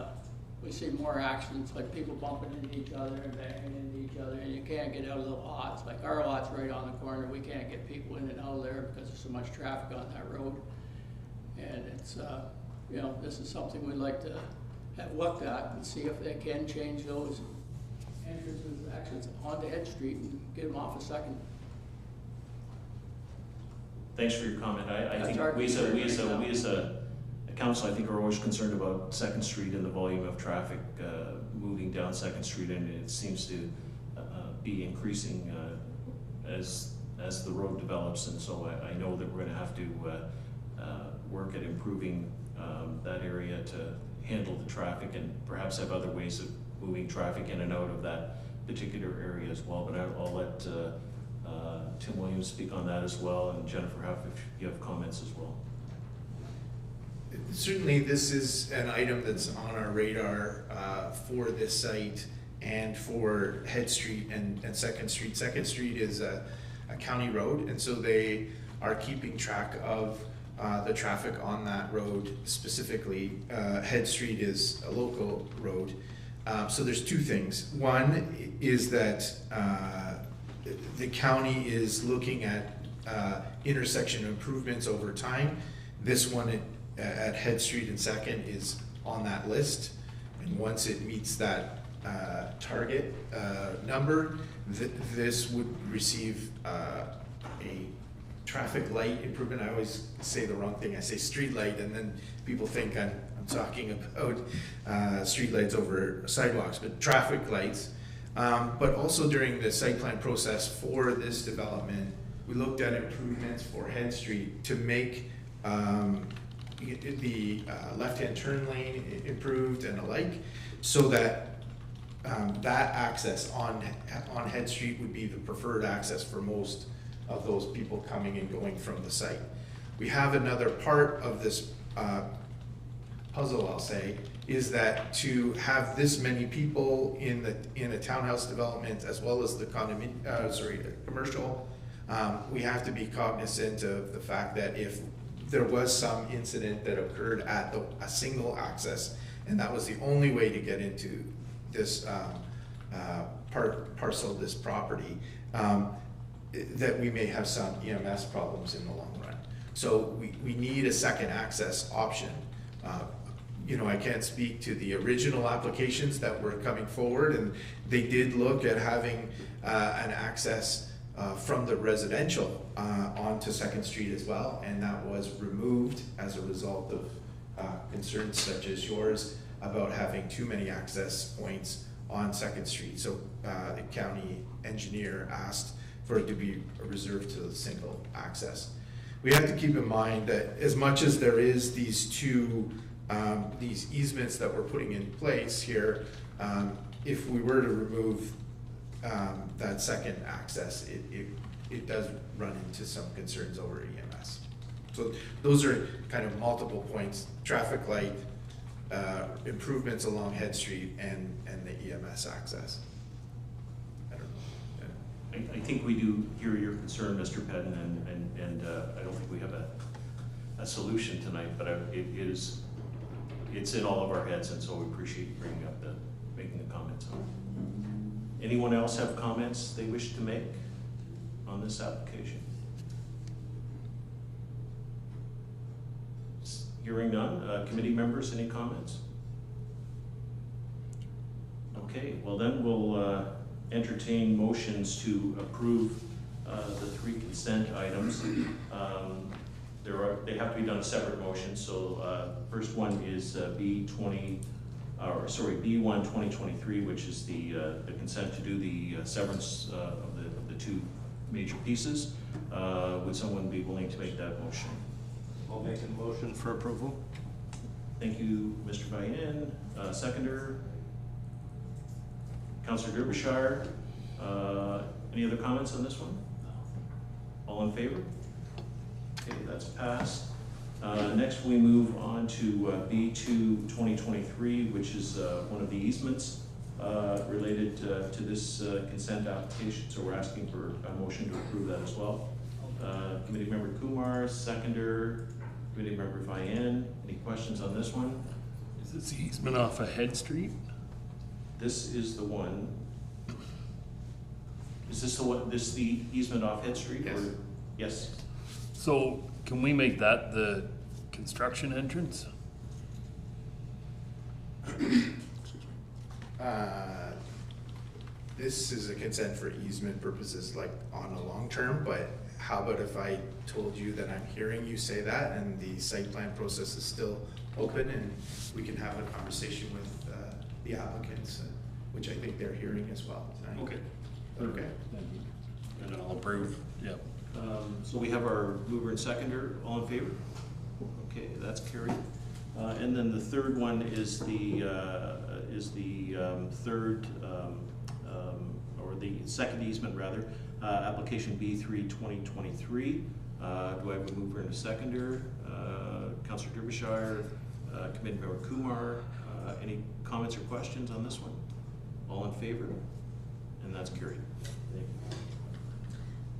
we see more accidents, like people bumping into each other and banging into each other, and you can't get out of the lots. Like our lot's right on the corner, we can't get people in and out of there because there's so much traffic on that road. And it's, you know, this is something we'd like to have looked at and see if they can change those entrances, exits onto Head Street and get them off a 2nd. Thanks for your comment. I That's think our we concern as a council, I think are always concerned about 2nd Street and the volume of traffic moving down 2nd Street, and it seems to be increasing as the road develops. And so I know that we're going to have to work at improving that area to handle the traffic and perhaps have other ways of moving traffic in and out of that particular area as well. But I'll let Tim Williams speak on that as well, and Jennifer Huff if you have comments as well. Certainly this is an item that's on our radar for this site and for Head Street and 2nd Street. 2nd Street is a county road, and so they are keeping track of the traffic on that road specifically. Head Street is a local road. So there's two things. One is that the county is looking at intersection improvements over time. This one at Head Street and 2nd is on that list. And once it meets that target number, this would receive a traffic light improvement. I always say the wrong thing. I say street light, and then people think I'm talking about street lights over sidewalks, but traffic lights. But also during the site plan process for this development, we looked at improvements for Head Street to make the left-hand turn lane improved and alike, so that that access on Head Street would be the preferred access for most of those people coming and going from the site. We have another part of this puzzle, I'll say, is that to have this many people in a townhouse development as well as the commercial, we have to be cognizant of the fact that if there was some incident that occurred at a single access, and that was the only way to get into this parcel, this property, that we may have some EMS problems in the long run. So we need a second access option. You know, I can't speak to the original applications that were coming forward, and they did look at having an access from the residential onto 2nd Street as well, and that was removed as a result of concerns such as yours about having too many access points on 2nd Street. So the county engineer asked for it to be reserved to the single access. We have to keep in mind that as much as there is these easements that we're putting in place here, if we were to remove that second access, it does run into some concerns over EMS. So those are kind of multiple points: traffic light, improvements along Head Street, and the EMS access. I don't know. I think we do hear your concern, Mr. Pedden, and I don't think we have a solution tonight, but it's in all of our heads, and so we appreciate you making the comments on it. Anyone else have comments they wish to make on this application? Hearing none. Committee members, any comments? Okay, well then we'll entertain motions to approve the 3 consent items. They have to be done separate motions, so first one is B1 2023, which is the consent to do the severance of the 2 major pieces. Would someone be willing to make that motion? I'll make a motion for approval. Thank you, Mr. Bayen. Seconder, Councillor Derbyshire. Any other comments on this one? All in favor? Okay, that's passed. Next, we move on to B2 2023, which is one of the easements related to this consent application. So we're asking for a motion to approve that as well. Committee member Kumar, seconder, committee member Bayen. Any questions on this one? Is this the easement off of Head Street? This is the one. Is this the one? This the easement off Head Street? Yes. Or? Yes. So can we make that the construction entrance? This is a consent for easement purposes, like on a long term, but how about if I told you that I'm hearing you say that and the site plan process is still open and we can have a conversation with the applicants, which I think they're hearing as well tonight. Okay. Okay. And I'll approve, yep. So we have our mover and seconder. All in favor? Okay, that's carried. And then the third one is the third, or the second easement rather, application B3 2023. Do I have a mover and a seconder? Councillor Derbyshire, Committee Member Kumar. Any comments or questions on this one? All in favor? And that's carried. Thank you.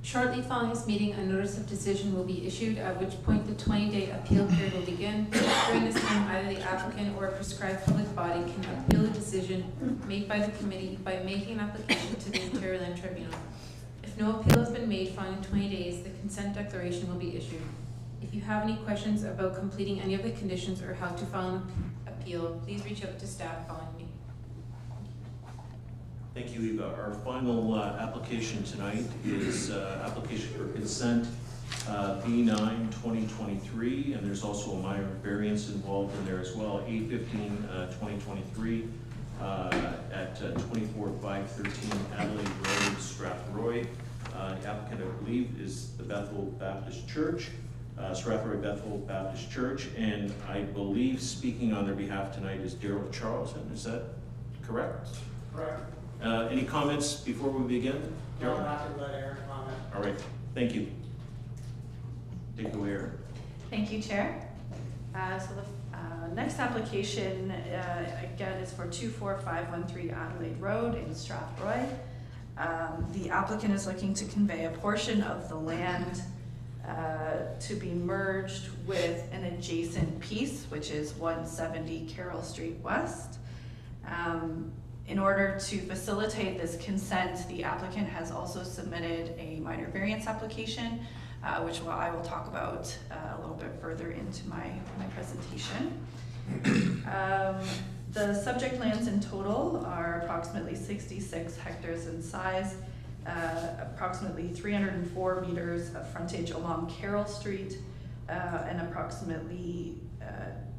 Shortly following this meeting, a notice of decision will be issued, at which point the 20-day appeal period will begin. During this time, either the applicant or a prescribed public body can appeal a decision made by the committee by making an application to the Interior Land Tribunal. If no appeal has been made following 20 days, the consent declaration will be issued. If you have any questions about completing any of the conditions or how to file an appeal, please reach out to staff following me. Thank you, Eva. Our final application tonight is application for consent B9 2023, and there's also a minor variance involved in there as well, A15 2023 at 24513 Adelaide Road, Strathroy. The applicant, I believe, is the Bethel Baptist Church, Strathroy Bethel Baptist Church, and I believe speaking on their behalf tonight is Daryl Charlton. Is that correct? Correct. Any comments before we begin? No, not to let Aaron comment. All right, thank you. Take it away, Aaron. Thank you, Chair. So the next application, again, is for 24513 Adelaide Road in Strathroy. The applicant is looking to convey a portion of the land to be merged with an adjacent piece, which is 170 Carroll Street West. In order to facilitate this consent, the applicant has also submitted a minor variance application, which I will talk about a little bit further into my presentation. The subject lands in total are approximately 66 hectares in size, approximately 304 meters of frontage along Carroll Street, and approximately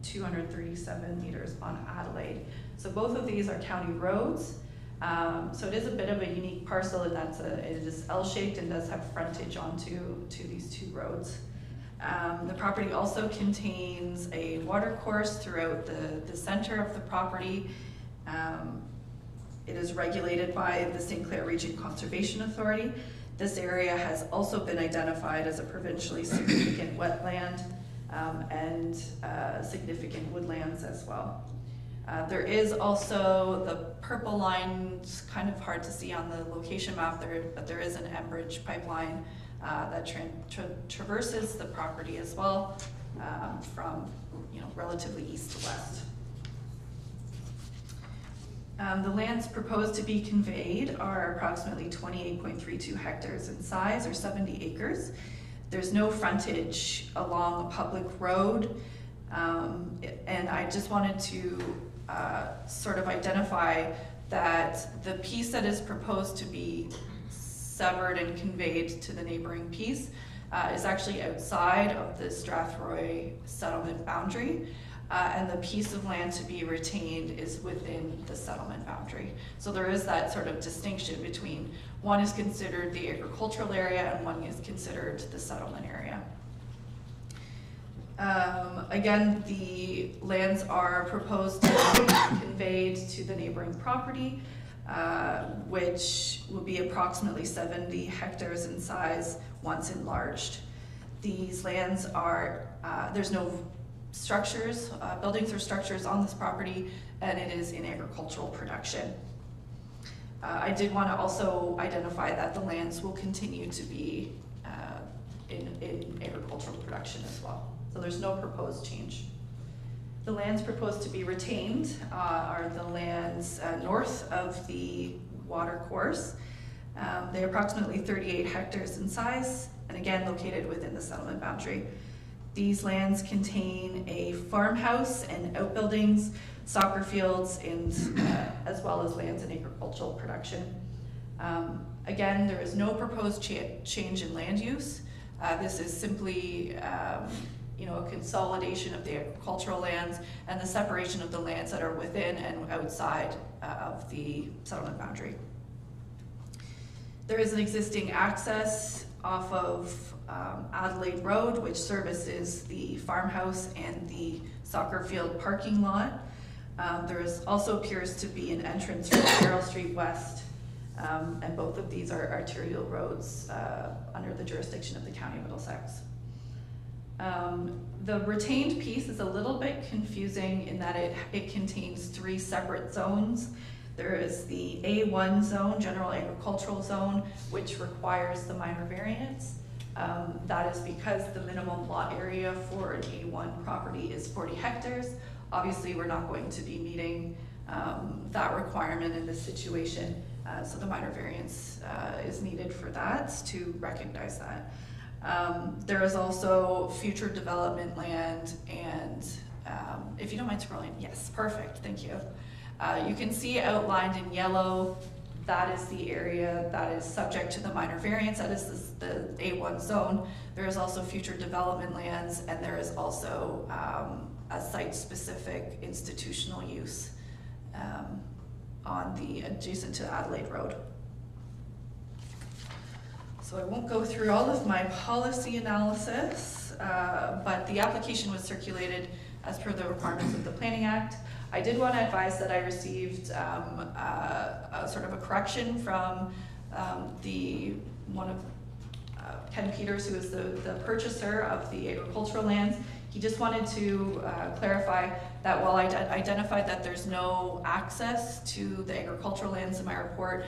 237 meters on Adelaide. So both of these are county roads. So it is a bit of a unique parcel in that it is L-shaped and does have frontage onto these 2 roads. The property also contains a water course throughout the center of the property. It is regulated by the St. Clair Region Conservation Authority. This area has also been identified as a provincially significant wetland and significant woodlands as well. There is also the purple line, it's kind of hard to see on the location map there, but there is an Enbridge pipeline that traverses the property as well from relatively east to west. The lands proposed to be conveyed are approximately 28.32 hectares in size, or 70 acres. There's no frontage along a public road. And I just wanted to sort of identify that the piece that is proposed to be severed and conveyed to the neighboring piece is actually outside of the Strathroy settlement boundary. And the piece of land to be retained is within the settlement boundary. So there is that sort of distinction between one is considered the agricultural area and one is considered the settlement area. Again, the lands are proposed to be conveyed to the neighboring property, which will be approximately 70 hectares in size once enlarged. These lands are, there's no structures, buildings or structures on this property, and it is in agricultural production. I did want to also identify that the lands will continue to be in agricultural production as well. So there's no proposed change. The lands proposed to be retained are the lands north of the water course. They're approximately 38 hectares in size, and again located within the settlement boundary. These lands contain a farmhouse and outbuildings, soccer fields, and as well as lands in agricultural production. Again, there is no proposed change in land use. This is simply a consolidation of the agricultural lands and the separation of the lands that are within and outside of the settlement boundary. There is an existing access off of Adelaide Road, which services the farmhouse and the soccer field parking lot. There also appears to be an entrance from Carroll Street West, and both of these are arterial roads under the jurisdiction of the County of Middlesex. The retained piece is a little bit confusing in that it contains 3 separate zones. There is the A1 zone, general agricultural zone, which requires the minor variance. That is because the minimum lot area for an A1 property is 40 hectares. Obviously, we're not going to be meeting that requirement in this situation, so the minor variance is needed for that, to recognize that. There is also future development land, and if you don't mind scrolling, yes, perfect, thank you. You can see outlined in yellow, that is the area that is subject to the minor variance. That is the A1 zone. There is also future development lands, and there is also a site-specific institutional use on the adjacent to Adelaide Road. So I won't go through all of my policy analysis, but the application was circulated as per the requirements of the Planning Act. I did want to advise that I received a sort of a correction from one of Ken Peters, who is the purchaser of the agricultural lands. He just wanted to clarify that while I identified that there's no access to the agricultural lands in my report,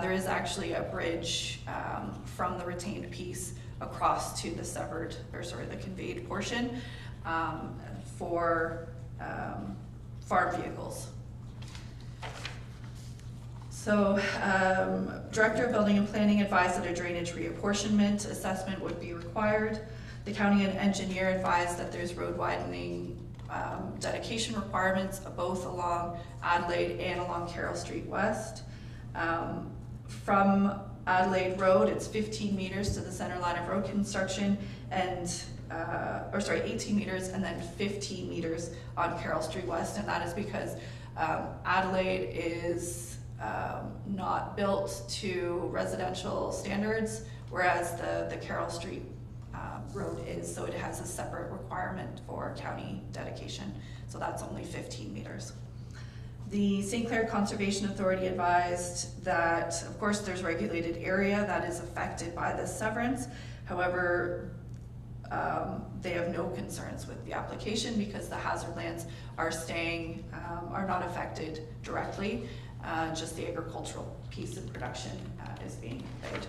there is actually a bridge from the retained piece across to the the conveyed portion for farm vehicles. So, Director of Building and Planning advised that a drainage reapportionment assessment would be required. The county engineer advised that there's road widening dedication requirements both along Adelaide and along Carroll Street West. From Adelaide Road, it's 15 meters to the center line of road construction, and 18 meters, and then 15 meters on Carroll Street West, and that is because Adelaide is not built to residential standards, whereas the Carroll Street road is, so it has a separate requirement for county dedication, so that's only 15 meters. The St. Clair Conservation Authority advised that, of course, there's regulated area that is affected by this severance. However, they have no concerns with the application because the hazard lands are not affected directly. Just the agricultural piece of production is being conveyed.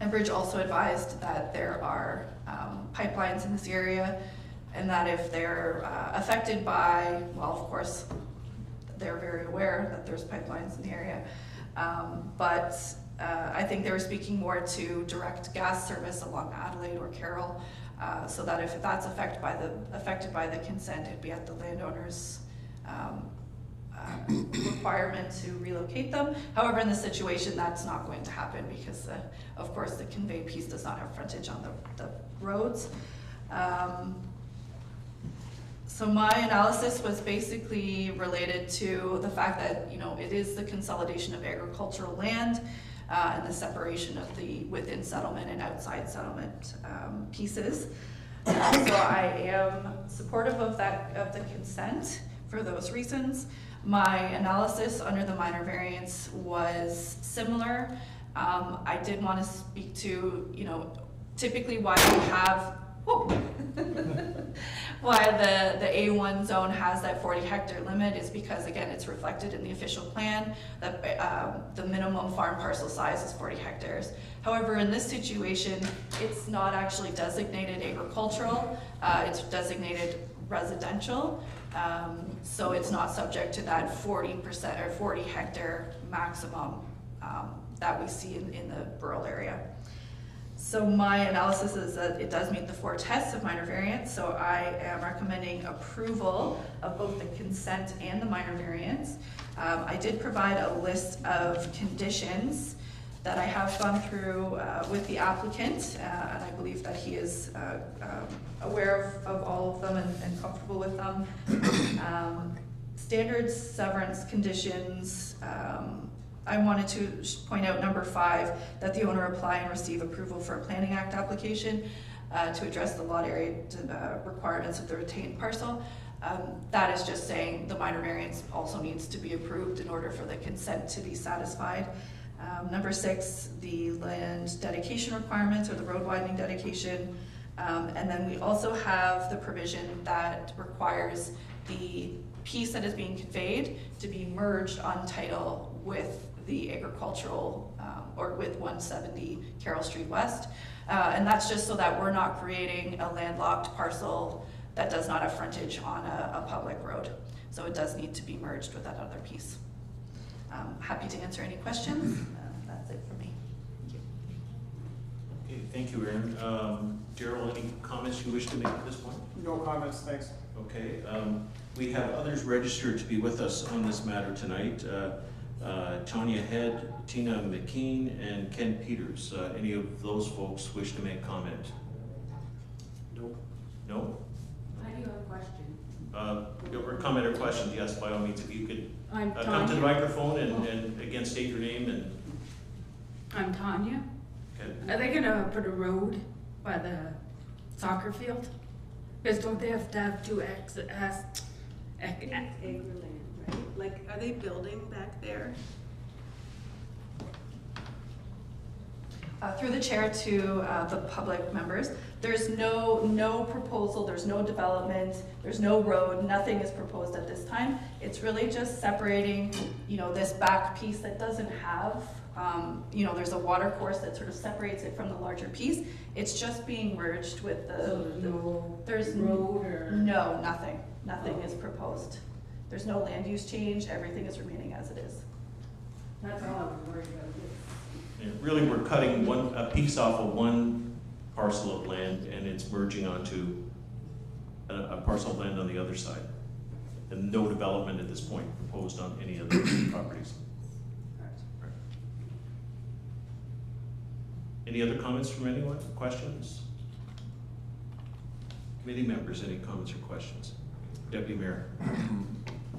Enbridge also advised that there are pipelines in this area, and that if they're affected by, well, of course, they're very aware that there's pipelines in the area, but I think they were speaking more to direct gas service along Adelaide or Carroll, so that if that's affected by the consent, it'd be at the landowner's requirement to relocate them. However, in this situation, that's not going to happen because, of course, the conveyed piece does not have frontage on the roads. So my analysis was basically related to the fact that, you know, it is the consolidation of agricultural land and the separation of the within settlement and outside settlement pieces. So I am supportive of the consent for those reasons. My analysis under the minor variance was similar. I did want to speak to, you know, typically why we have, why the A1 zone has that 40 hectare limit is because, again, it's reflected in the official plan that the minimum farm parcel size is 40 hectares. However, in this situation, it's not actually designated agricultural, it's designated residential. So it's not subject to that 40% or 40 hectare maximum that we see in the rural area. So my analysis is that it does meet the 4 tests of minor variance, so I am recommending approval of both the consent and the minor variance. I did provide a list of conditions that I have gone through with the applicant, and I believe that he is aware of all of them and comfortable with them. Standard severance conditions, I wanted to point out number 5, that the owner apply and receive approval for a Planning Act application to address the lot area requirements of the retained parcel. That is just saying the minor variance also needs to be approved in order for the consent to be satisfied. Number 6, the land dedication requirements or the road widening dedication. And then we also have the provision that requires the piece that is being conveyed to be merged on title with the agricultural or with 170 Carroll Street West. And that's just so that we're not creating a landlocked parcel that does not have frontage on a public road. So it does need to be merged with that other piece. Happy to answer any questions. That's it for me. Thank you. Okay, thank you, Erin. Daryl, any comments you wish to make at this point? No comments, thanks. Okay, we have others registered to be with us on this matter tonight. Tanya Head, Tina McKean, and Ken Peters. Any of those folks wish to make comment? No. No? I do have a question. Or comment or question, yes, by all means, if you could I'm come to the Tanya. microphone and again state your name and. I'm Tanya. Okay. Are they gonna put a road by the soccer field? Because don't they have to have 2 exits? Acre land, right? Like, are they building back there? Through the chair to the public members, there's no proposal, there's no development, there's no road, nothing is proposed at this time. It's really just separating, you know, this back piece that doesn't have, you know, there's a water course that sort of separates it from the larger piece. It's just being merged with the. So there's road or? No, nothing. Nothing is proposed. There's no land use change. Everything is remaining as it is. That's all I'm worried about. Yeah, really, we're cutting a piece off of one parcel of land and it's merging onto a parcel of land on the other side. And no development at this point proposed on any other properties. Right. Any other comments from anyone? Questions? Committee members, any comments or questions? Deputy Mayor.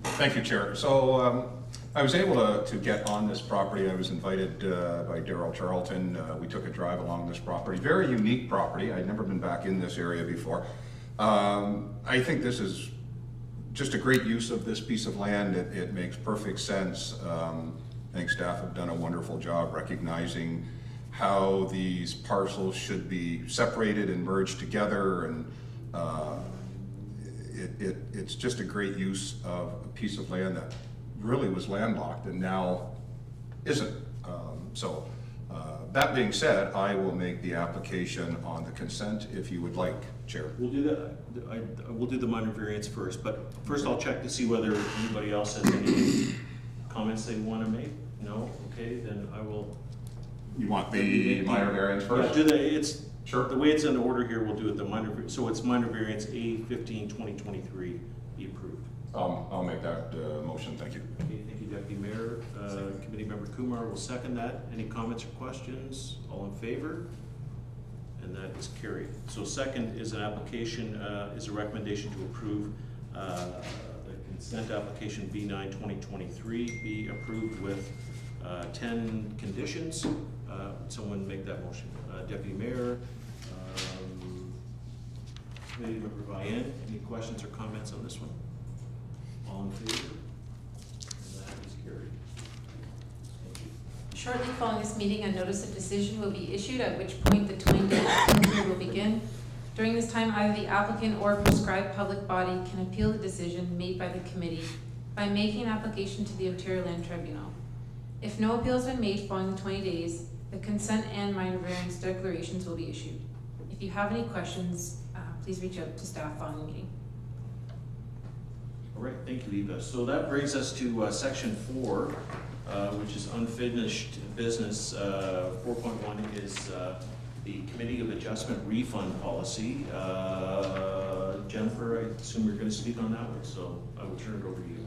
Thank you, Chair. So I was able to get on this property. I was invited by Daryl Charlton. We took a drive along this property. Very unique property. I'd never been back in this area before. I think this is just a great use of this piece of land. It makes perfect sense. I think staff have done a wonderful job recognizing how these parcels should be separated and merged together, and it's just a great use of a piece of land that really was landlocked and now isn't. That being said, I will make the application on the consent if you would like, Chair. We'll do that. We'll do the minor variance first, but first I'll check to see whether anybody else has any comments they want to make. No? Okay, then I will You want the minor variance first? Yeah, it's, Sure. the way it's in order here, we'll do it the minor, so it's minor variance A15-2023 be approved. I'll make that motion, thank you. Okay, thank you, Deputy Mayor. Committee Member Kumar will second that. Any comments or questions? All in favor? And that is carried. So second is an application, is a recommendation to approve the consent application B9-2023 be approved with 10 conditions. Someone make that motion. Deputy Mayor, Committee Member Vian, any questions or comments on this one? All in favor? And that is carried. Thank you. Shortly following this meeting, a notice of decision will be issued, at which point the 20-day period will begin. During this time, either the applicant or prescribed public body can appeal the decision made by the committee by making an application to the Ontario Land Tribunal. If no appeal has been made following the 20 days, the consent and minor variance declarations will be issued. If you have any questions, please reach out to staff following the meeting. All right, thank you, Eva. So that brings us to section 4, which is unfinished business. 4.1 is the Committee of Adjustment refund policy. Jennifer, I assume you're going to speak on that one, so I will turn it over to you.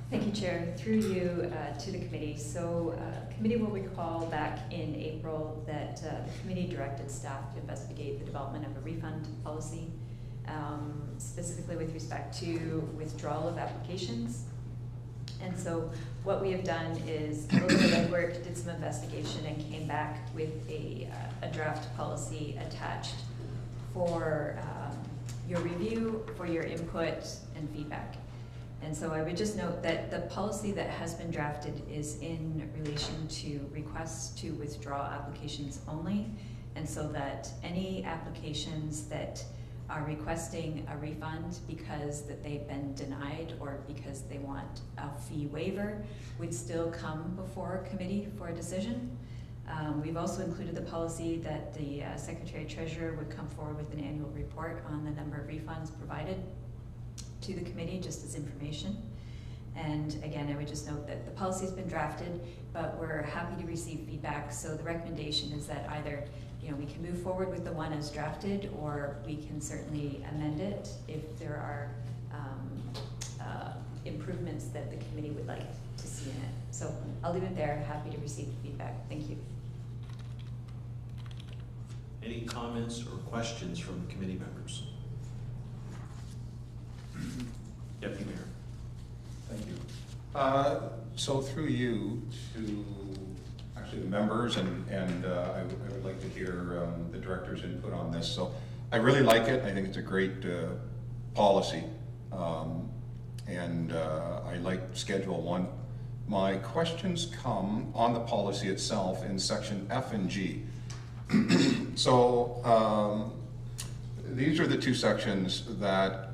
Thank you, Chair. Through you to the committee. So committee will recall back in April that the committee directed staff to investigate the development of a refund policy, specifically with respect to withdrawal of applications. And so what we have done is a little bit of legwork, did some investigation, and came back with a draft policy attached for your review, for your input and feedback. And so I would just note that the policy that has been drafted is in relation to requests to withdraw applications only. And so that any applications that are requesting a refund because that they've been denied or because they want a fee waiver would still come before a committee for a decision. We've also included the policy that the Secretary Treasurer would come forward with an annual report on the number of refunds provided to the committee, just as information. And again, I would just note that the policy has been drafted, but we're happy to receive feedback. So the recommendation is that either we can move forward with the one as drafted, or we can certainly amend it if there are improvements that the committee would like to see in it. So I'll leave it there. Happy to receive feedback. Thank you. Any comments or questions from committee members? Deputy Mayor. Thank you. So through you to actually the members, and I would like to hear the director's input on this. So I really like it. I think it's a great policy, and I like Schedule 1. My questions come on the policy itself in section F and G. So these are the two sections that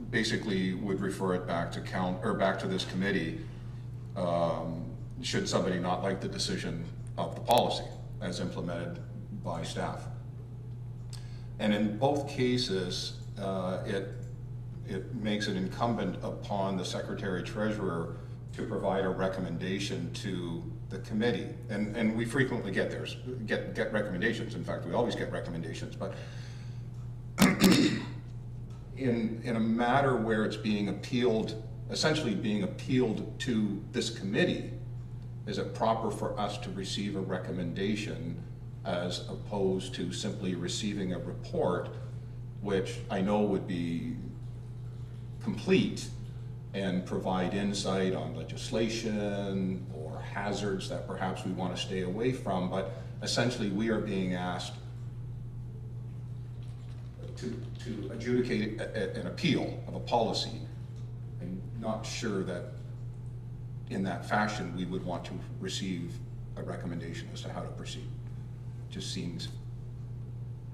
basically would refer it back to back to this committee should somebody not like the decision of the policy as implemented by staff. And in both cases, it makes it incumbent upon the Secretary Treasurer to provide a recommendation to the committee. And we frequently get recommendations. In fact, we always get recommendations, but in a matter where it's being appealed, essentially being appealed to this committee, is it proper for us to receive a recommendation as opposed to simply receiving a report, which I know would be complete and provide insight on legislation or hazards that perhaps we want to stay away from, but essentially we are being asked to adjudicate an appeal of a policy. I'm not sure that in that fashion we would want to receive a recommendation as to how to proceed. It just seems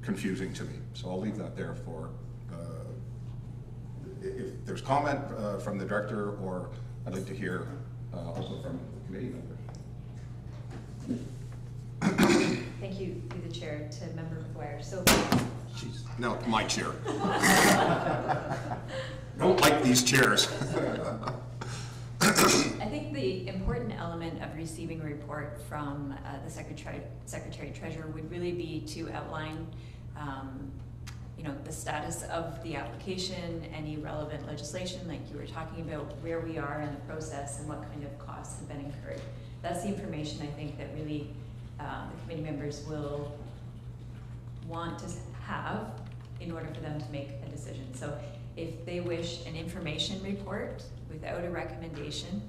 confusing to me. So I'll leave that there for if there's comment from the director, or I'd like to hear also from the committee members. Thank you, through the chair, to Member McGuire. So, Jeez. No, my chair. Don't like these chairs. I think the important element of receiving a report from the Secretary Treasurer would really be to outline the status of the application, any relevant legislation, like you were talking about, where we are in the process and what kind of costs have been incurred. That's the information I think that really the committee members will want to have in order for them to make a decision. So if they wish an information report without a recommendation,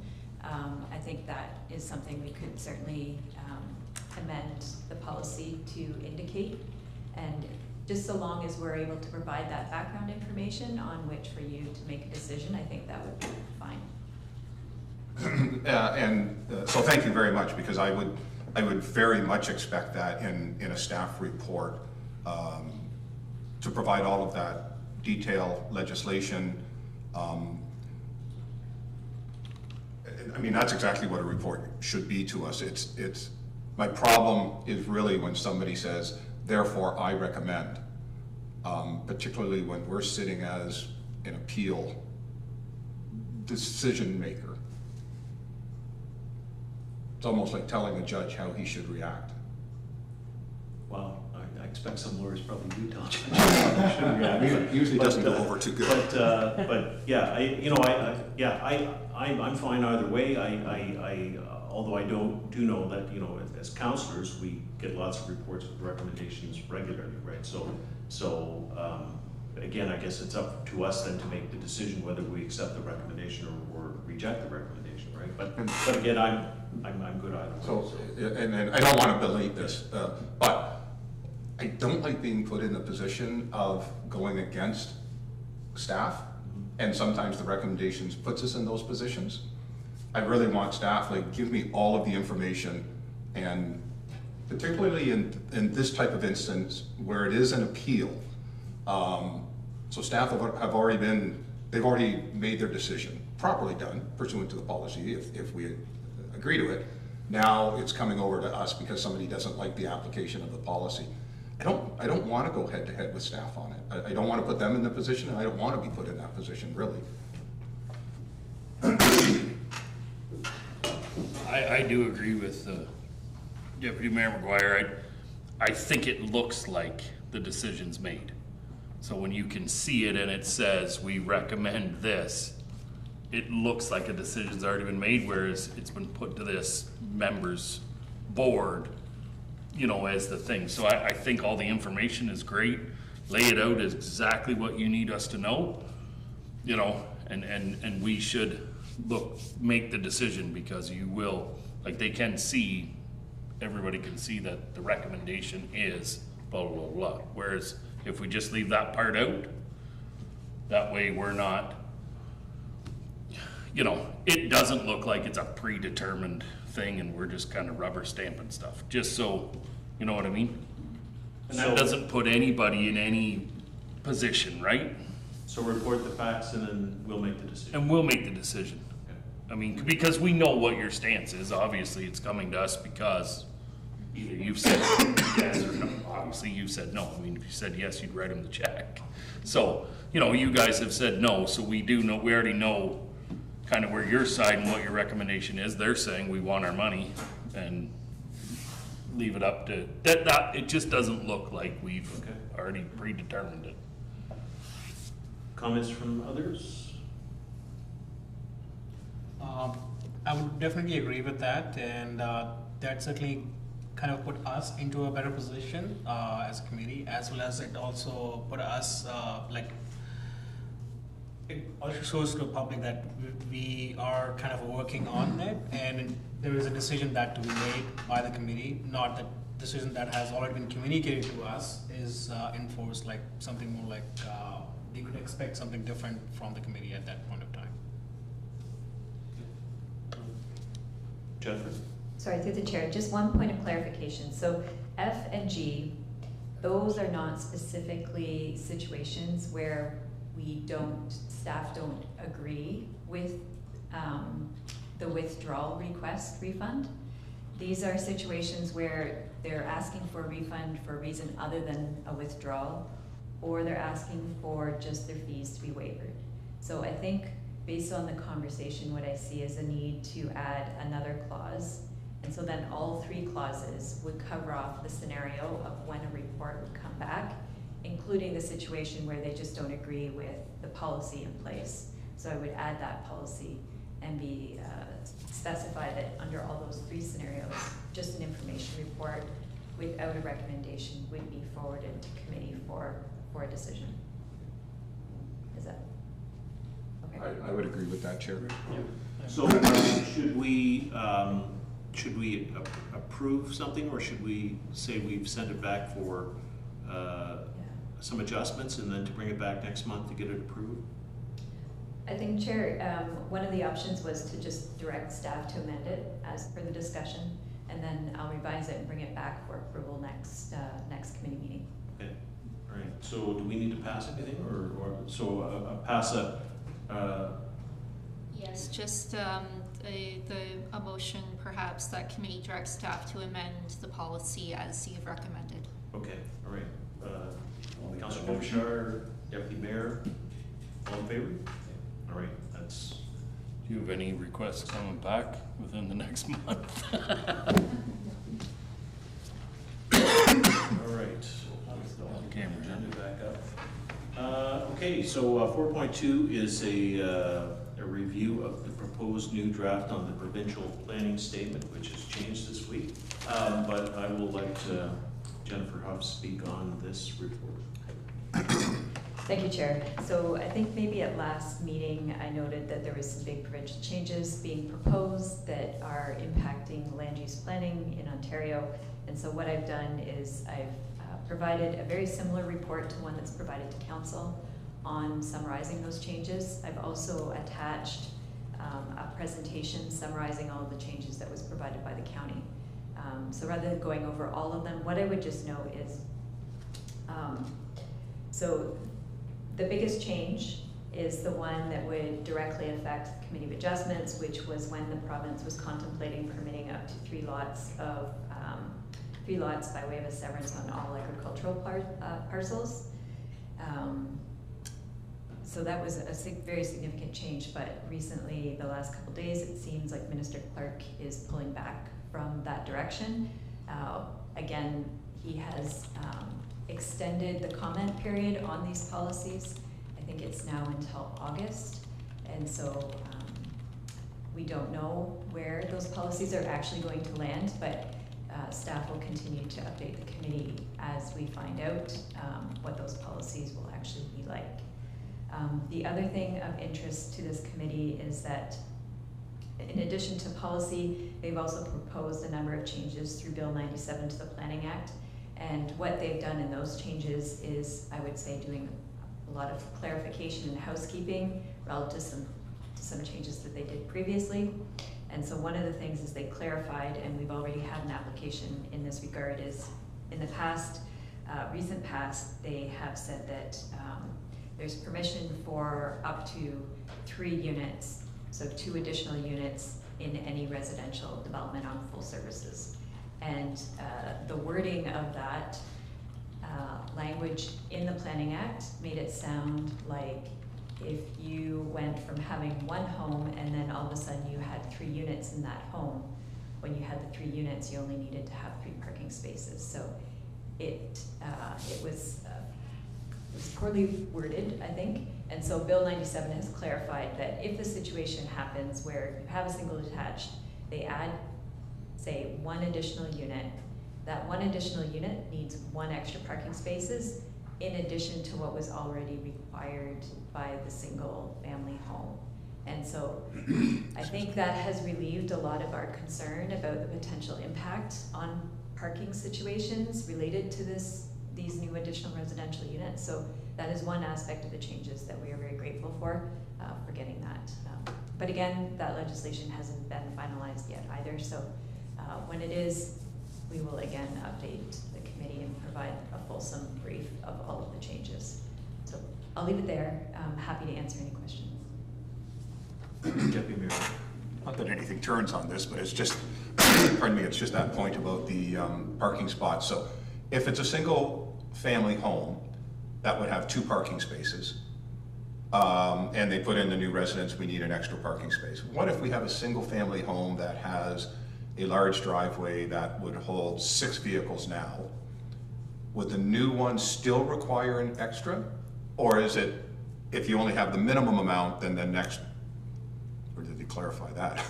I think that is something we could certainly amend the policy to indicate. And just so long as we're able to provide that background information on which for you to make a decision, I think that would be fine. So thank you very much, because I would very much expect that in a staff report to provide all of that detail, legislation. I mean, that's exactly what a report should be to us. It's my problem is really when somebody says, therefore I recommend, particularly when we're sitting as an appeal decision maker. It's almost like telling a judge how he should react. Well, I expect some lawyers probably do tell judges how they should react. Usually doesn't go over too good. But yeah, I'm fine either way. Although I do know that, as counselors, we get lots of reports with recommendations regularly, right? So again, I guess it's up to us then to make the decision whether we accept the recommendation or reject the recommendation, right? But again, I'm good either way. So, and I don't want to belate this, but I don't like being put in the position of going against staff, and sometimes the recommendations puts us in those positions. I really want staff, give me all of the information, and particularly in this type of instance where it is an appeal. So staff have already made their decision, properly done, pursuant to the policy, if we agree to it. Now it's coming over to us because somebody doesn't like the application of the policy. I don't want to go head to head with staff on it. I don't want to put them in the position, and I don't want to be put in that position, really. I do agree with Deputy Mayor McGuire. I think it looks like the decision's made. So when you can see it and it says, we recommend this, it looks like a decision's already been made, whereas it's been put to this member's board, as the thing. So I think all the information is great. Lay it out as exactly what you need us to know, and we should make the decision, because you will, they can see, everybody can see that the recommendation is blah, blah, blah. Whereas if we just leave that part out, that way we're not, it doesn't look like it's a predetermined thing and we're just kind of rubber stamping stuff, just so, you know what I mean? And that doesn't put anybody in any position, right? So report the facts and then we'll make the decision. And we'll make the decision. Okay. I mean, because we know what your stance is. Obviously, it's coming to us because either you've said yes or no. Obviously, you said no. I mean, if you said yes, you'd write them the check. So, you guys have said no, so we already know kind of where your side and what your recommendation is. They're saying we want our money, and leave it up to that. It just doesn't look like we've already predetermined it. Comments from others? I would definitely agree with that, and that certainly kind of put us into a better position as a committee, as well as it also put us it also shows to the public that we are kind of working on it, and there is a decision that to be made by the committee, not the decision that has already been communicated to us is enforced, like something more like we could expect something different from the committee at that point of time. Jennifer? Sorry, through the chair, just one point of clarification. So F and G, those are not specifically situations where staff don't agree with the withdrawal request refund. These are situations where they're asking for a refund for a reason other than a withdrawal, or they're asking for just their fees to be waived. So I think based on the conversation, what I see is a need to add another clause. And so then all 3 clauses would cover off the scenario of when a report would come back, including the situation where they just don't agree with the policy in place. So I would add that policy and be specify that under all those 3 scenarios, just an information report without a recommendation would be forwarded to committee for a decision. Is that okay? I would agree with that, Chair. So should we approve something, or should we say we've sent it back for some adjustments and then to bring it back next month to get it approved? I think, Chair, one of the options was to just direct staff to amend it as per the discussion, and then I'll revise it and bring it back for approval next committee meeting. Okay, all right. So do we need to pass anything, or pass a? Yes, just a motion perhaps that committee directs staff to amend the policy as you've recommended. Okay, all right. Councilor Bouchard, Deputy Mayor, all in favor? All right, that's. Do you have any requests coming back within the next month? All right. Camera, agenda back up. Okay, so 4.2 is a review of the proposed new draft on the provincial planning statement, which has changed this week. But I will let Jennifer Huff speak on this report. Thank you, Chair. So I think maybe at last meeting, I noted that there was some big provincial changes being proposed that are impacting land use planning in Ontario. And so what I've done is I've provided a very similar report to one that's provided to Council on summarizing those changes. I've also attached a presentation summarizing all of the changes that was provided by the county. So rather than going over all of them, what I would just note is, so the biggest change is the one that would directly affect the Committee of Adjustments, which was when the province was contemplating permitting up to 3 lots of 3 lots by way of a severance on all agricultural parcels. So that was a very significant change, but recently, the last couple of days, it seems like Minister Clark is pulling back from that direction. Again, he has extended the comment period on these policies. I think it's now until August, and so we don't know where those policies are actually going to land, but staff will continue to update the committee as we find out what those policies will actually be like. The other thing of interest to this committee is that in addition to policy, they've also proposed a number of changes through Bill 97 to the Planning Act. And what they've done in those changes is, I would say, doing a lot of clarification and housekeeping relative to some changes that they did previously. And so one of the things is they clarified, and we've already had an application in this regard, is in the past, recent past, they have said that there's permission for up to 3 units, so 2 additional units in any residential development on full services. And the wording of that language in the Planning Act made it sound like if you went from having 1 home and then all of a sudden you had 3 units in that home, when you had the 3 units, you only needed to have 3 parking spaces. So it was poorly worded, I think. And so Bill 97 has clarified that if the situation happens where you have a single detached, they add, say, 1 additional unit. That 1 additional unit needs 1 extra parking spaces in addition to what was already required by the single family home. And so I think that has relieved a lot of our concern about the potential impact on parking situations related to these new additional residential units. So that is one aspect of the changes that we are very grateful for getting that. But again, that legislation hasn't been finalized yet either. So when it is, we will again update the committee and provide a fulsome brief of all of the changes. So I'll leave it there. I'm happy to answer any questions. Deputy Mayor. Not that anything turns on this, but it's just, pardon me, it's just that point about the parking spots. So if it's a single family home, that would have 2 parking spaces. and they put in the new residence, we need an extra parking space. What if we have a single family home that has a large driveway that would hold 6 vehicles now? Would the new one still require an extra? Or is it, if you only have the minimum amount, then the next, or did they clarify that?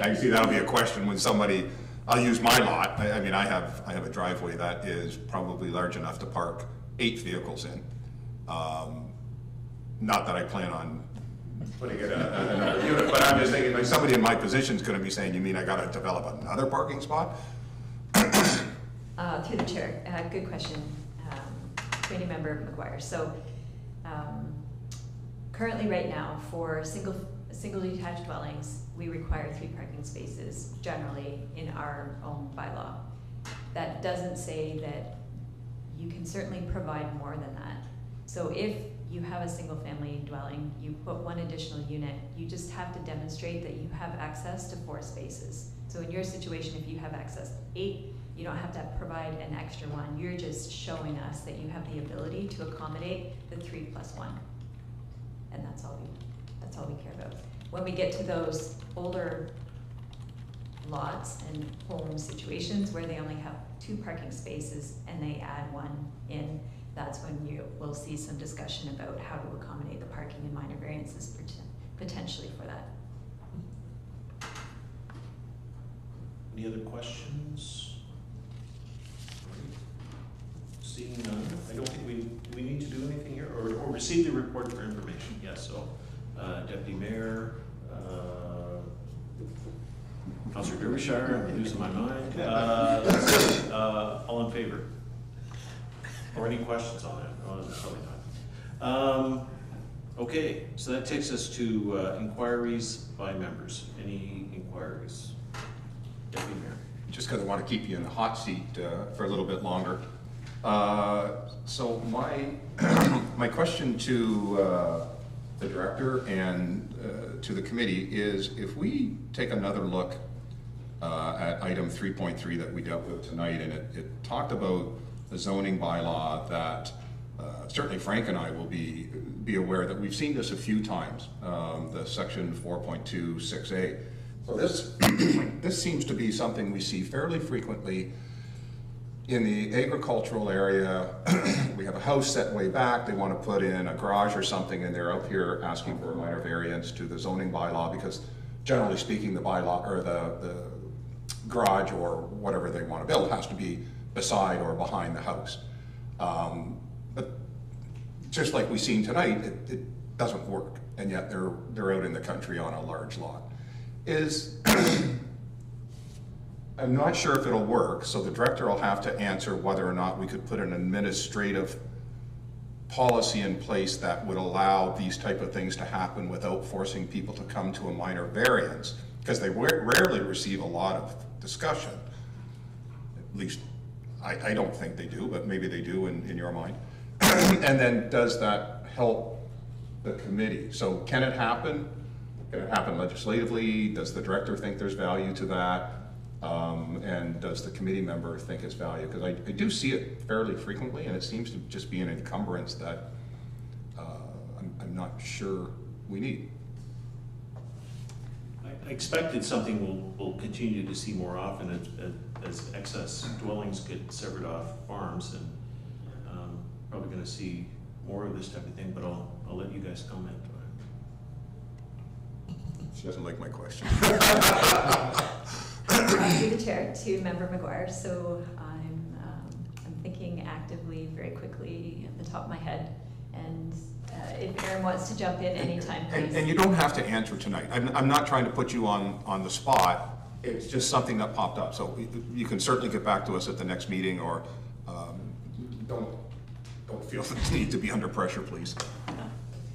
I see that'll be a question when somebody, I'll use my lot. I mean, I have a driveway that is probably large enough to park 8 vehicles in. Not that I plan on putting it another unit, but I'm just thinking, like, somebody in my position is going to be saying, you mean I got to develop another parking spot? Through the chair, good question, Committee Member McGuire. So currently, right now, for single detached dwellings, we require 3 parking spaces generally in our own bylaw. That doesn't say that you can certainly provide more than that. So if you have a single family dwelling, you put 1 additional unit, you just have to demonstrate that you have access to 4 spaces. So in your situation, if you have access to 8, you don't have to provide an extra 1. You're just showing us that you have the ability to accommodate the 3 + 1. And that's all we care about. When we get to those older lots and home situations where they only have 2 parking spaces and they add 1 in, that's when you will see some discussion about how to accommodate the parking and minor variances potentially for that. Any other questions? Seeing none, I don't think we need to do anything here, or receive the report for information. Yes, so Deputy Mayor, Councillor Derbyshire, I'm losing my mind. All in favor? Or any questions on that? Oh, probably not. Okay, so that takes us to inquiries by members. Any inquiries? Deputy Mayor. Just because I want to keep you in the hot seat for a little bit longer. So my question to the director and to the committee is, if we take another look at item 3.3 that we dealt with tonight, and it talked about the zoning bylaw that certainly Frank and I will be aware that we've seen this a few times, the section 4.26A. So this seems to be something we see fairly frequently in the agricultural area. We have a house set way back, they want to put in a garage or something, and they're up here asking for a minor variance to the zoning bylaw because generally speaking the bylaw or the garage or whatever they want to build has to be beside or behind the house. But just like we've seen tonight, it doesn't work, and yet they're out in the country on a large lot. I'm not sure if it'll work, so the director will have to answer whether or not we could put an administrative policy in place that would allow these type of things to happen without forcing people to come to a minor variance, because they rarely receive a lot of discussion. At least I don't think they do, but maybe they do in your mind. And then does that help the committee? So can it happen? Can it happen legislatively? Does the director think there's value to that? And does the committee member think it's value? Because I do see it fairly frequently, and it seems to just be an encumbrance that I'm not sure we need. I expected something we'll continue to see more often as excess dwellings get severed off farms, and probably going to see more of this type of thing, but I'll let you guys comment. She doesn't like my question. Through the chair to Member McGuire. So I'm thinking actively, very quickly, at the top of my head, and if Aaron wants to jump in anytime, please. And you don't have to answer tonight. I'm not trying to put you on the spot. It's just something that popped up. So you can certainly get back to us at the next meeting, or don't feel the need to be under pressure, please.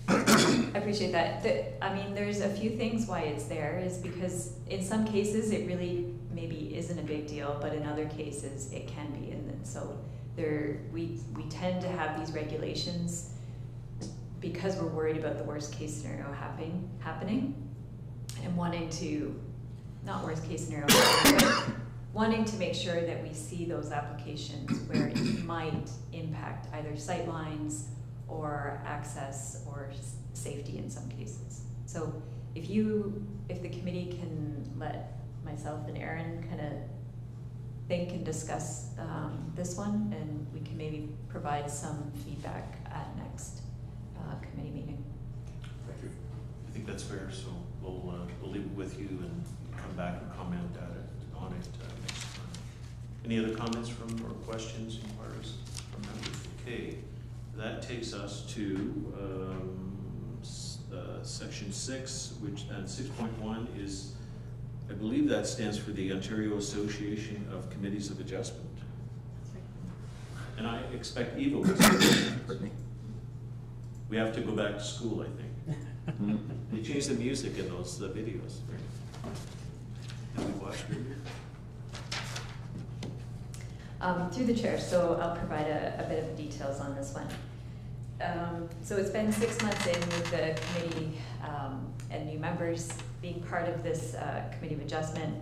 I appreciate that. I mean, there's a few things why it's there, is because in some cases it really maybe isn't a big deal, but in other cases it can be. And so we tend to have these regulations because we're worried about the worst case scenario happening and wanting to, not worst case scenario, but wanting to make sure that we see those applications where it might impact either sight lines or access or safety in some cases. So if the committee can let myself and Aaron kind of think and discuss this one, and we can maybe provide some feedback at next committee meeting. Thank you. I think that's fair, so we'll leave it with you and come back and comment on it next time. Any other comments or questions, inquiries from members? Okay, that takes us to section 6, which and 6.1 is, I believe that stands for the Ontario Association of Committees of Adjustment. And I expect Eva will say that. We have to go back to school, I think. They changed the music in those videos. Have we watched it? Through the chair, so I'll provide a bit of details on this one. So it's been 6 months in with the committee and new members being part of this committee of adjustment.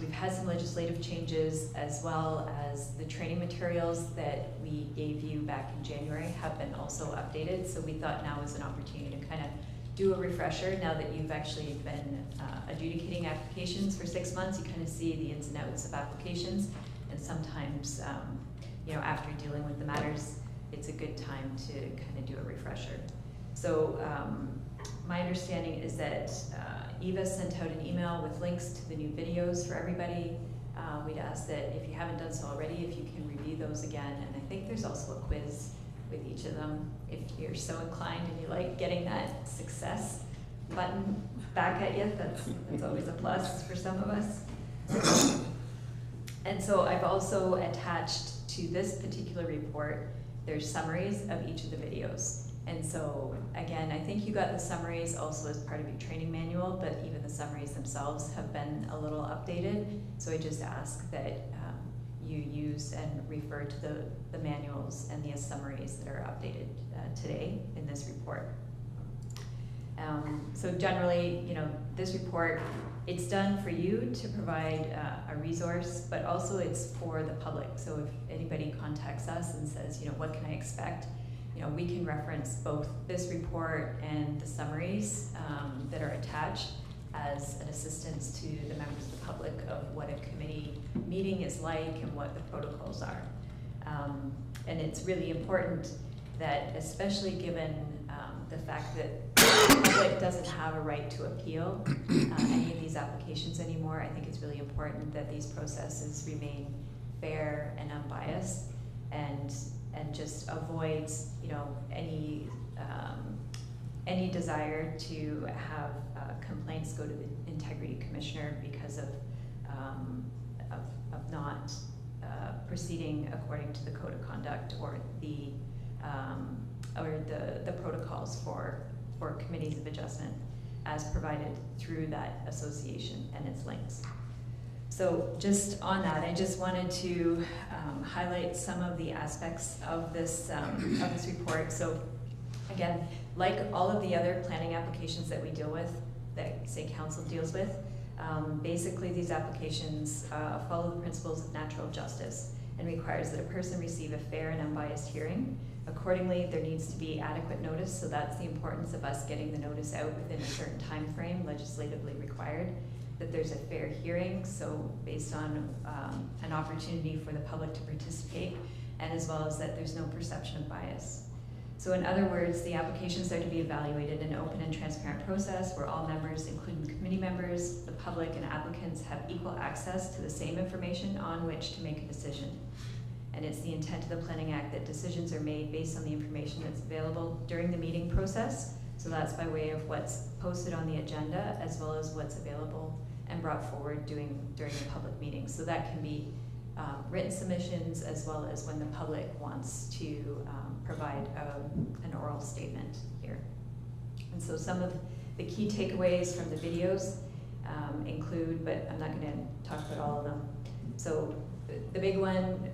We've had some legislative changes, as well as the training materials that we gave you back in January have been also updated. So we thought now was an opportunity to kind of do a refresher. Now that you've actually been adjudicating applications for 6 months, you kind of see the ins and outs of applications. And sometimes, after dealing with the matters, it's a good time to kind of do a refresher. So my understanding is that Eva sent out an email with links to the new videos for everybody. We'd ask that if you haven't done so already, if you can review those again. And I think there's also a quiz with each of them. If you're so inclined and you like getting that success button back at you, that's always a plus for some of us. And so I've also attached to this particular report, there's summaries of each of the videos. And so, again, I think you got the summaries also as part of your training manual, but even the summaries themselves have been a little updated. So I just ask that you use and refer to the manuals and the summaries that are updated today in this report. So generally, this report, it's done for you to provide a resource, but also it's for the public. So if anybody contacts us and says, what can I expect? We can reference both this report and the summaries that are attached as an assistance to the members of the public of what a committee meeting is like and what the protocols are. And it's really important that, especially given the fact that the public doesn't have a right to appeal any of these applications anymore, I think it's really important that these processes remain fair and unbiased, and just avoids any desire to have complaints go to the integrity commissioner because of not proceeding according to the code of conduct or the protocols for committees of adjustment as provided through that association and its links. So just on that, I just wanted to highlight some of the aspects of this report. So again, like all of the other planning applications that we deal with, that say council deals with, basically these applications follow the principles of natural justice and requires that a person receive a fair and unbiased hearing. Accordingly, there needs to be adequate notice, so that's the importance of us getting the notice out within a certain time frame, legislatively required. That there's a fair hearing, so based on an opportunity for the public to participate, and as well as that there's no perception of bias. So in other words, the applications are to be evaluated in an open and transparent process where all members, including committee members, the public, and applicants have equal access to the same information on which to make a decision. And it's the intent of the Planning Act that decisions are made based on the information that's available during the meeting process. So that's by way of what's posted on the agenda, as well as what's available and brought forward during the public meeting. So that can be written submissions, as well as when the public wants to provide an oral statement here. And so some of the key takeaways from the videos include, but I'm not going to talk about all of them. So the big one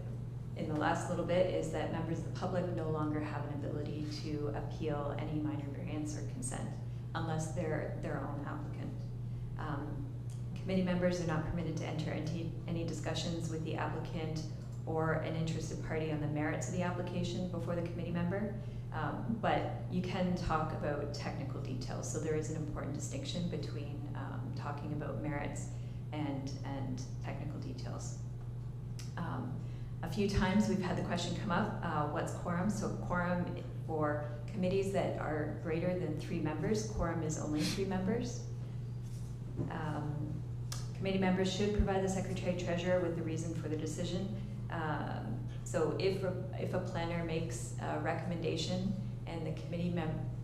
in the last little bit is that members of the public no longer have an ability to appeal any minor variance or consent unless they're their own applicant. Committee members are not permitted to enter into any discussions with the applicant or an interested party on the merits of the application before the committee member. But you can talk about technical details, so there is an important distinction between talking about merits and technical details. A few times we've had the question come up, what's quorum? So quorum for committees that are greater than 3 members, quorum is only 3 members. Committee members should provide the Secretary Treasurer with the reason for the decision. So if a planner makes a recommendation and the committee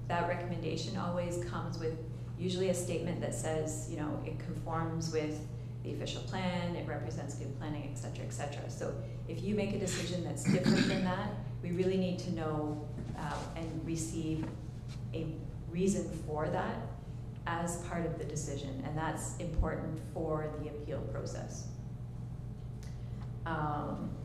that recommendation always comes with usually a statement that says, you know, it conforms with the official plan, it represents good planning, et cetera, et cetera. So if you make a decision that's different than that, we really need to know and receive a reason for that as part of the decision, and that's important for the appeal process.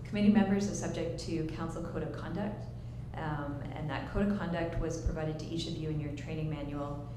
Committee members are subject to council code of conduct, and that code of conduct was provided to each of you in your training manual.